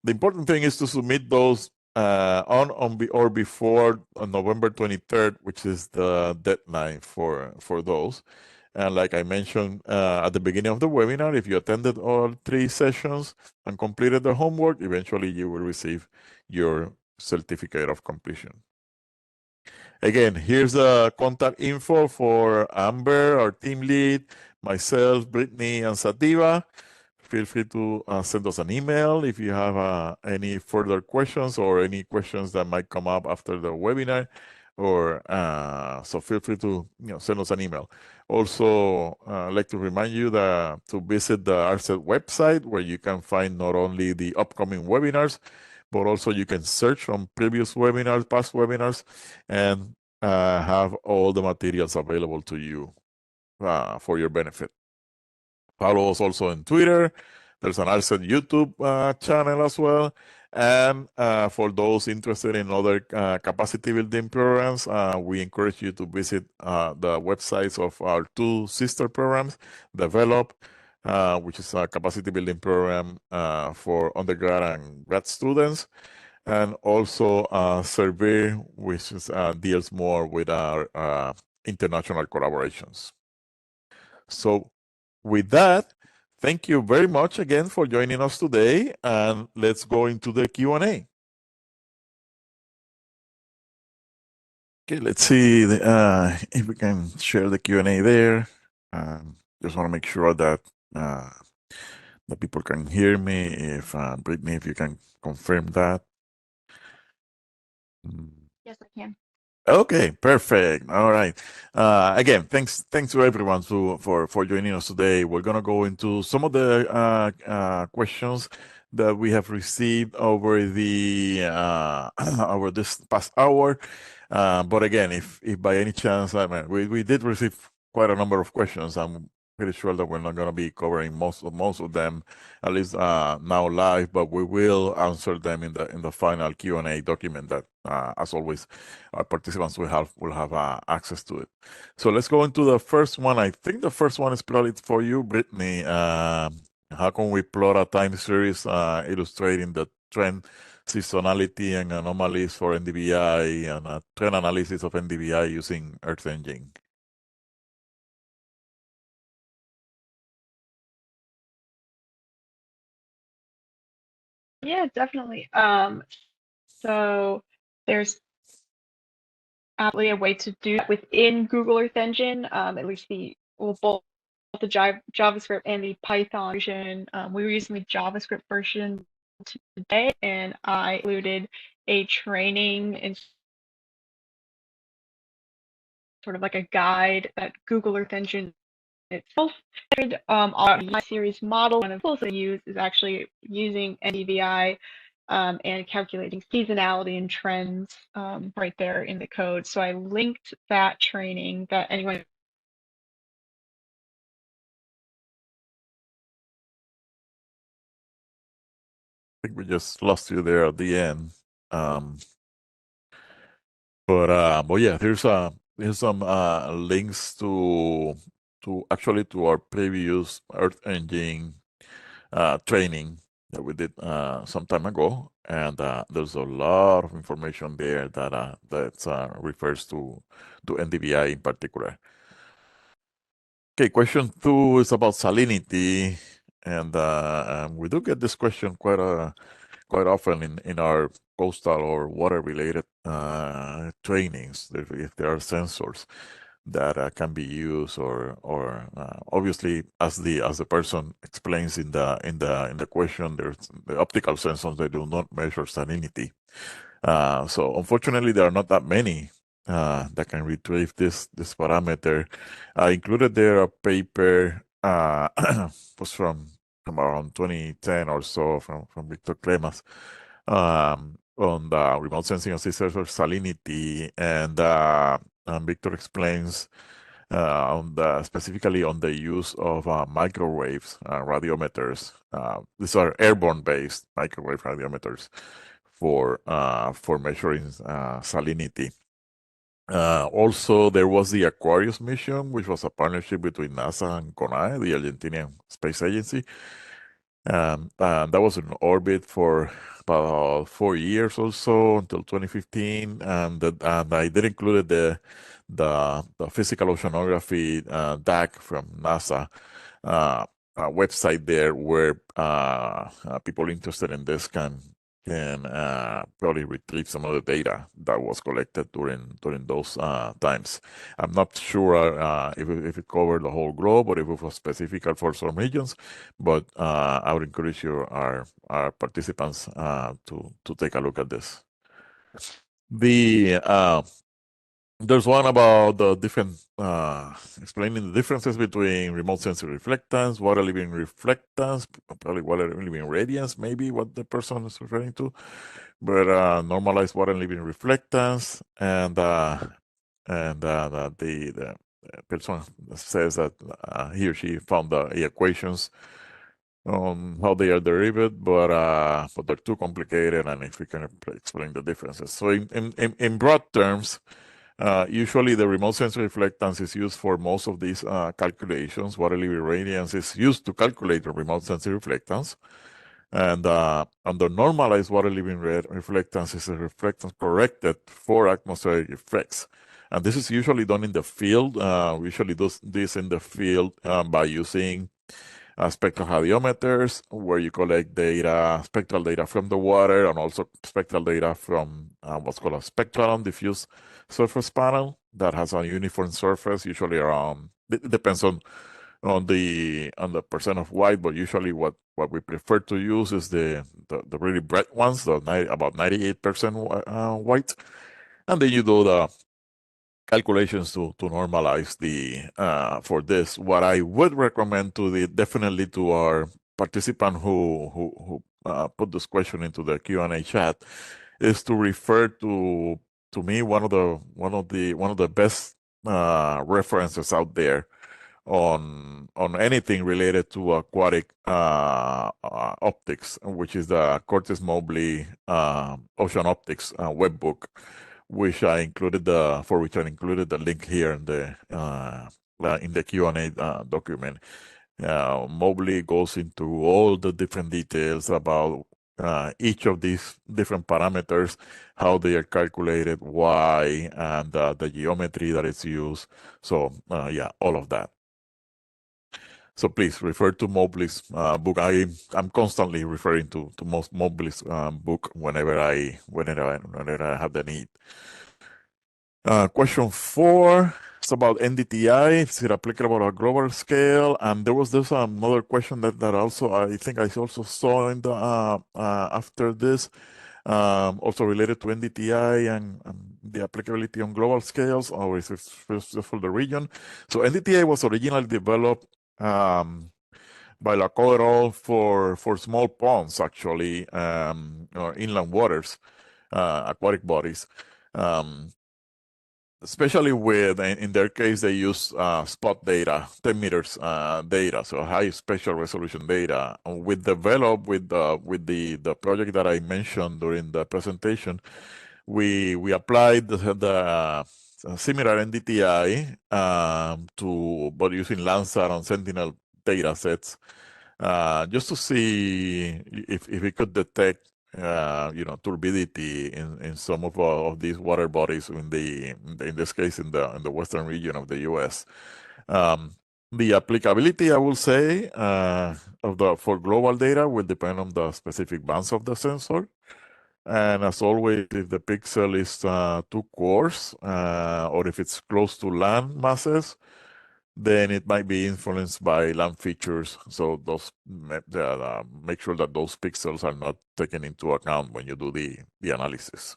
The important thing is to submit those on or before November 23rd, which is the deadline for those. And like I mentioned at the beginning of the webinar, if you attended all 3 sessions and completed the homework, eventually you will receive your certificate of completion. Again, here's the contact info for Amber, our team lead, myself, Brittany, and Sativa. Feel free to send us an email if you have any further questions or any questions that might come up after the webinar. Or so feel free to send us an email. Also, I'd like to remind you to visit the ARCET website, where you can find not only the upcoming webinars, but also you can search on previous webinars, past webinars, and have all the materials available to you for your benefit. Follow us also on Twitter. There's an ARCET YouTube channel as well. And for those interested in other capacity building programs, we encourage you to visit the websites of our 2 sister programs, Develop, which is a capacity building program for undergrad and grad students, and also Servir, which deals more with our international collaborations. So with that, thank you very much again for joining us today, and let's go into the Q&A. Okay, let's see if we can share the Q&A there. Just want to make sure that the people can hear me. If Brittany, if you can confirm that. Yes, I can. Okay, perfect. All right. Again, thanks to everyone for joining us today. We're gonna go into some of the questions that we have received over the over this past hour. But again, if by any chance, I mean, we did receive quite a number of questions. I'm pretty sure that we're not gonna be covering most of them, at least now live, but we will answer them in the final Q&A document that, as always, our participants will have access to it. So let's go into the first one. I think the first one is probably for you, Brittany. How can we plot a time series illustrating the trend, seasonality, and anomalies for NDVI and a trend analysis of NDVI using Earth Engine? Yeah, definitely. So there's absolutely a way to do that within Google Earth Engine, at least both the JavaScript and the Python version. We were using the JavaScript version today, and I included a training and sort of like a guide that Google Earth Engine itself our series model. One of the tools I use is actually using NDVI and calculating seasonality and trends right there in the code. So I linked that training that anyone. I think we just lost you there at the end. But yeah, here's some links to our previous Earth Engine training that we did some time ago, and there's a lot of information there that refers to NDVI in particular. Okay, question 2 is about salinity, and we do get this question quite often in our coastal or water related trainings, if there are sensors that can be used, or obviously, as the person explains in the question, there's the optical sensors, they do not measure salinity. So unfortunately, there are not that many that can retrieve this parameter. I included there a paper was from around 2010 or so from Victor Cremas on the remote sensing of sea surface salinity, and Victor explains specifically on the use of microwaves radiometers. These are airborne-based microwave radiometers for measuring salinity. Also, there was the Aquarius mission, which was a partnership between NASA and CONAE, the Argentinian Space Agency. And that was in orbit for about 4 years or so until 2015. And I did include the physical oceanography DAC from NASA website there, where people interested in this can probably retrieve some of the data that was collected during those times. I'm not sure if it covered the whole globe or if it was specific for some regions, but I would encourage our participants to take a look at this. There's one about the different explaining the differences between remote sensing reflectance, water leaving reflectance, probably water leaving radiance, maybe what the person is referring to, but normalized water leaving reflectance, and the person says that he or she found the equations on how they are derived, but they're too complicated, and if we can explain the differences. So in broad terms, usually the remote sensor reflectance is used for most of these calculations. Water leaving radiance is used to calculate the remote sensor reflectance. And under normalized water leaving reflectance is a reflectance corrected for atmospheric effects. And this is usually done in the field. We usually do this in the field by using spectral radiometers, where you collect spectral data from the water, and also spectral data from what's called a spectral diffuse surface panel that has a uniform surface, usually around, it depends on the percent of white, but usually what we prefer to use is the really bright ones, about 98% white. And then you do calculations to normalize the for this. What I would recommend to definitely to our participant who put this question into the Q&A chat is to refer to me one of the best references out there on anything related to aquatic optics, which is the Curtis Mobley Ocean Optics webbook, which I included the link here in the Q&A document. Mobley goes into all the different details about each of these different parameters, how they are calculated, why, and the geometry that is used. So yeah, all of that. So please refer to Mobley's book. I'm constantly referring to Mobley's book whenever I have the need. Question 4 is about NDTI. Is it applicable on a global scale? And there's another question that also I think I also saw in the after this, also related to NDTI and the applicability on global scales, or is it just for the region? So NDTI was originally developed by Lacoderol for small ponds, actually, or inland waters, aquatic bodies. Especially in their case, they use spot data, 10 meters data, so high spatial resolution data. We developed with the project that I mentioned during the presentation. We applied the similar NDTI but using Landsat and Sentinel data sets just to see if we could detect turbidity in some of these water bodies in this case in the western region of the U.S. The applicability, I will say, for global data will depend on the specific bands of the sensor. And as always, if the pixel is too coarse or if it's close to land masses, then it might be influenced by land features. So those make sure that those pixels are not taken into account when you do the analysis.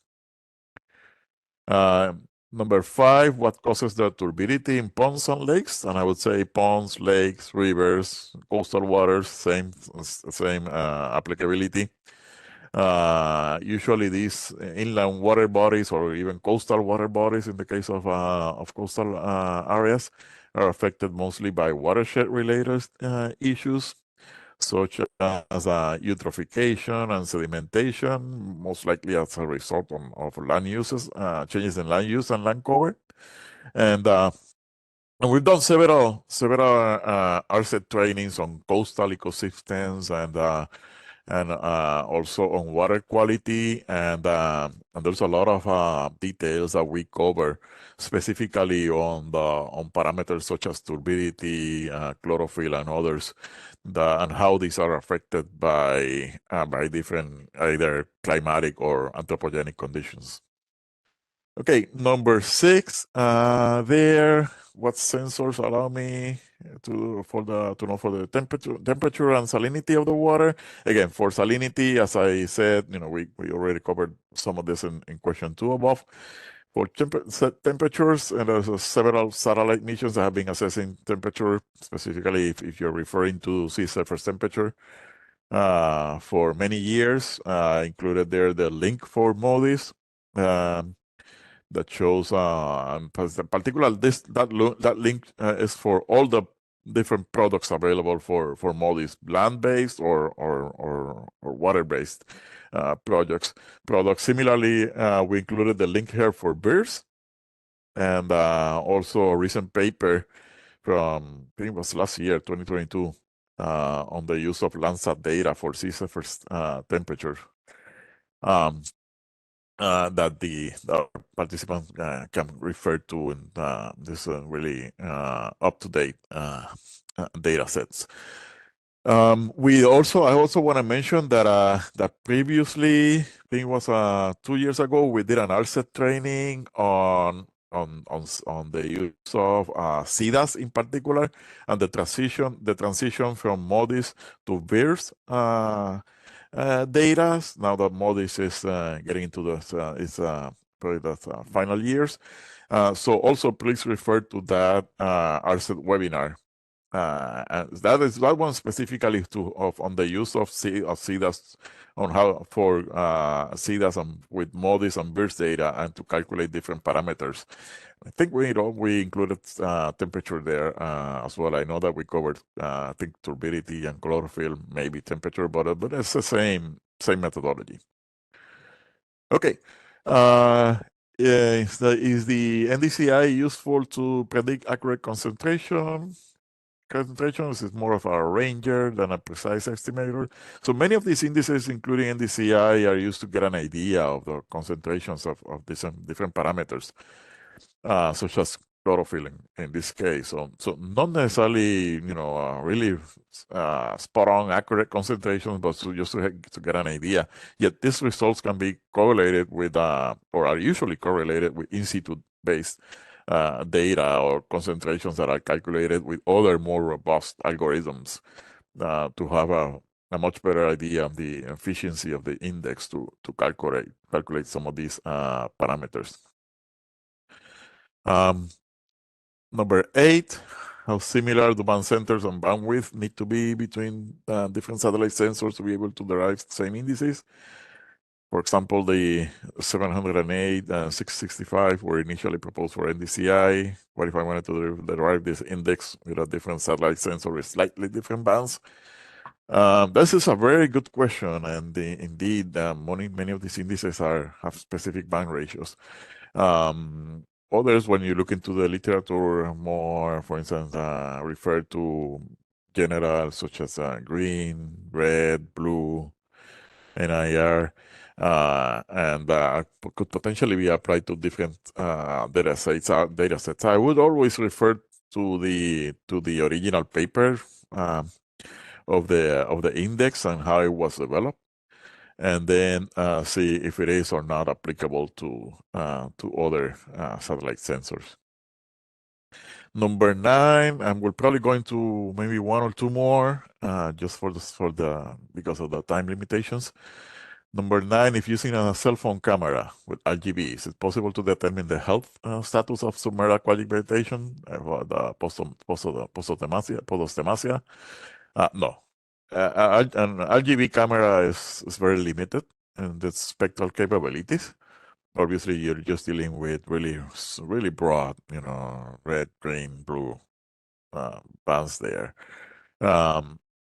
Number 5, what causes the turbidity in ponds and lakes? And I would say ponds, lakes, rivers, coastal waters, same applicability. Usually these inland water bodies or even coastal water bodies, in the case of coastal areas, are affected mostly by watershed-related issues, such as eutrophication and sedimentation, most likely as a result of land uses, changes in land use and land cover. And we've done several RSET trainings on coastal ecosystems and also on water quality, and there's a lot of details that we cover specifically on parameters such as turbidity, chlorophyll, and others, and how these are affected by different either climatic or anthropogenic conditions. Okay, number 6. What sensors allow me to know for the temperature and salinity of the water? Again, for salinity, as I said, we already covered some of this in question 2 above. For temperatures, and there's several satellite missions that have been assessing temperature, specifically if you're referring to sea surface temperature, for many years. Included there the link for MODIS. That shows, particularly that link is for all the different products available for MODIS, land-based or water-based products. Similarly, we included the link here for BIRS, and also a recent paper from, I think it was last year, 2022, on the use of Landsat data for sea surface temperature. That the participants can refer to in this really up-to-date data sets. I also want to mention that previously, I think it was 2 years ago, we did an RSET training on the use of CDAS in particular, and the transition from MODIS to BIRS data. Now that MODIS is getting into its probably the final years, So also please refer to that RSET webinar. And that one specifically on the use of CDAS, on how for CDAS with MODIS and BIRS data, and to calculate different parameters. I think we included temperature there as well. I know that we covered I think turbidity and chlorophyll, maybe temperature, but it's the same methodology. Okay. Is the NDCI useful to predict accurate concentration? Concentrations is more of a ranger than a precise estimator. So many of these indices, including NDCI, are used to get an idea of the concentrations of different parameters, such as chlorophyll in this case. So not necessarily, really spot on accurate concentrations, but just to get an idea. Yet these results can be correlated with, or are usually correlated with in situ based data or concentrations that are calculated with other more robust algorithms to have a much better idea of the efficiency of the index to calculate some of these parameters. Number 8, how similar the band centers and bandwidth need to be between different satellite sensors to be able to derive the same indices. For example, the 708 and 665 were initially proposed for NDCI. What if I wanted to derive this index with a different satellite sensor with slightly different bands? This is a very good question, and indeed, many of these indices have specific band ratios. Others, when you look into the literature more, for instance, refer to general such as green, red, blue, NIR, and could potentially be applied to different data sets. I would always refer to the original paper of the index and how it was developed, and then see if it is or not applicable to other satellite sensors. Number 9, and we're probably going to maybe one or two more, just because of the time limitations. Number 9, if using a cell phone camera with RGB, is it possible to determine the health status of submerged aquatic vegetation, the podostemacea? No. An RGB camera is very limited in its spectral capabilities. Obviously, you're just dealing with really broad, red, green, blue bands there.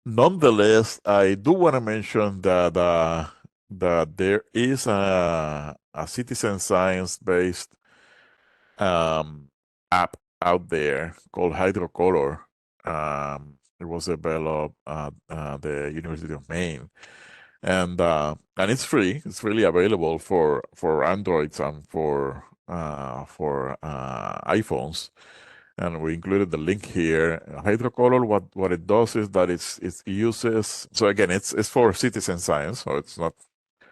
Nonetheless, I do want to mention that there is a citizen science-based app out there called Hydrocolor. It was developed at the University of Maine, and it's free. It's really available for Androids and for iPhones. And we included the link here. Hydrocolor, what it does is that it uses, so again, it's for citizen science, so it's not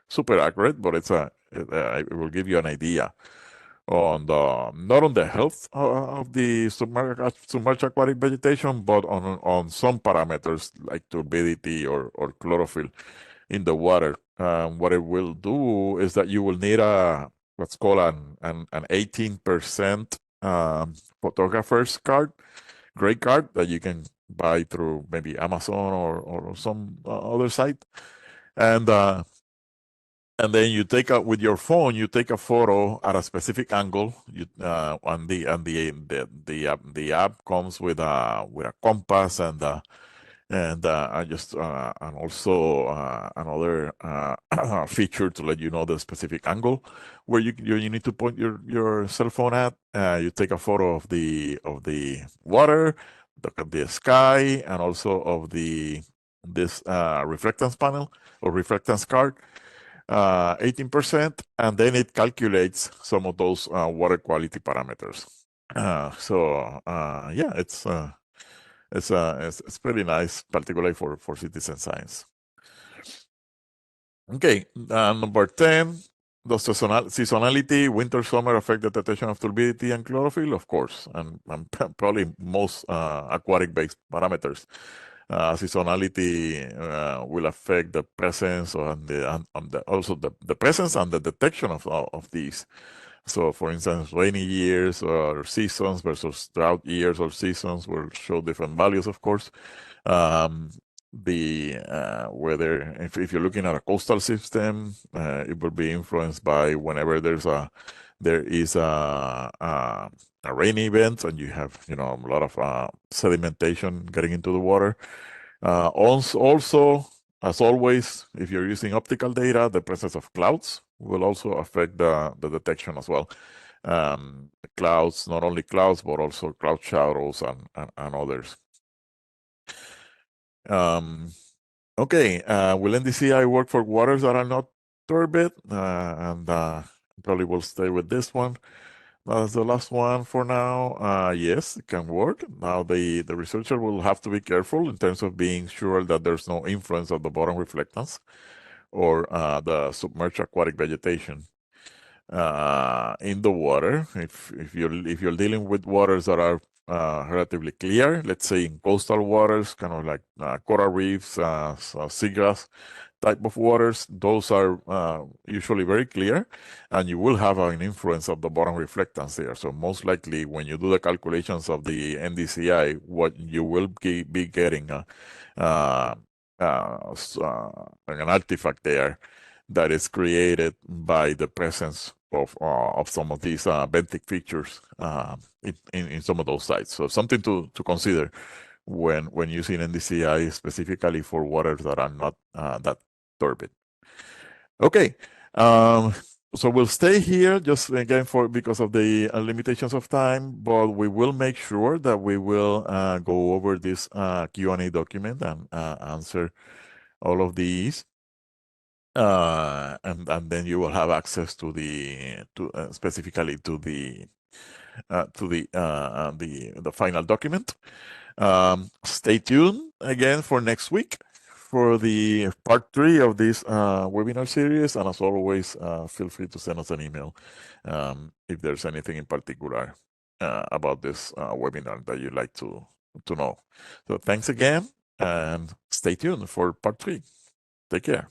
super accurate, but it will give you an idea on not on the health of the submerged aquatic vegetation, but on some parameters like turbidity or chlorophyll in the water. What it will do is that you will need what's called an 18% photographer's card, gray card, that you can buy through maybe Amazon or some other site, and then you with your phone, you take a photo at a specific angle. And the app comes with a compass and also another feature to let you know the specific angle where you need to point your cell phone at. You take a photo of the water, the sky, and also of this reflectance panel or reflectance card. 18%, and then it calculates some of those water quality parameters. Yeah, it's pretty nice, particularly for citizen science. Okay, number 10, does seasonality, winter, summer, affect the detection of turbidity and chlorophyll? Of course, and probably most aquatic-based parameters. Seasonality will affect the presence and also the presence and the detection of these. So, for instance, rainy years or seasons versus drought years or seasons will show different values, of course. The weather, if you're looking at a coastal system, it will be influenced by whenever there is a rainy event and you have a lot of sedimentation getting into the water. Also, as always, if you're using optical data, the presence of clouds will also affect the detection as well. Clouds, not only clouds, but also cloud shadows and others. Okay, will NDCI work for waters that are not turbid? And probably will stay with this one. That's the last one for now. Yes, it can work. Now the researcher will have to be careful in terms of being sure that there's no influence of the bottom reflectance or the submerged aquatic vegetation in the water. If you're dealing with waters that are relatively clear, let's say in coastal waters, kind of like coral reefs, seagrass type of waters, those are usually very clear, and you will have an influence of the bottom reflectance there. So most likely, when you do the calculations of the NDCI, what you will be getting an artifact there that is created by the presence of some of these benthic features in some of those sites. So something to consider when using NDCI specifically for waters that are not that turbid. Okay, so we'll stay here just again because of the limitations of time, but we will make sure that we will go over this Q&A document and answer all of these. And then you will have access to specifically to the final document. Stay tuned again for next week for the part 3 of this webinar series, and as always, feel free to send us an email if there's anything in particular about this webinar that you'd like to know. So thanks again, and stay tuned for part 3. Take care.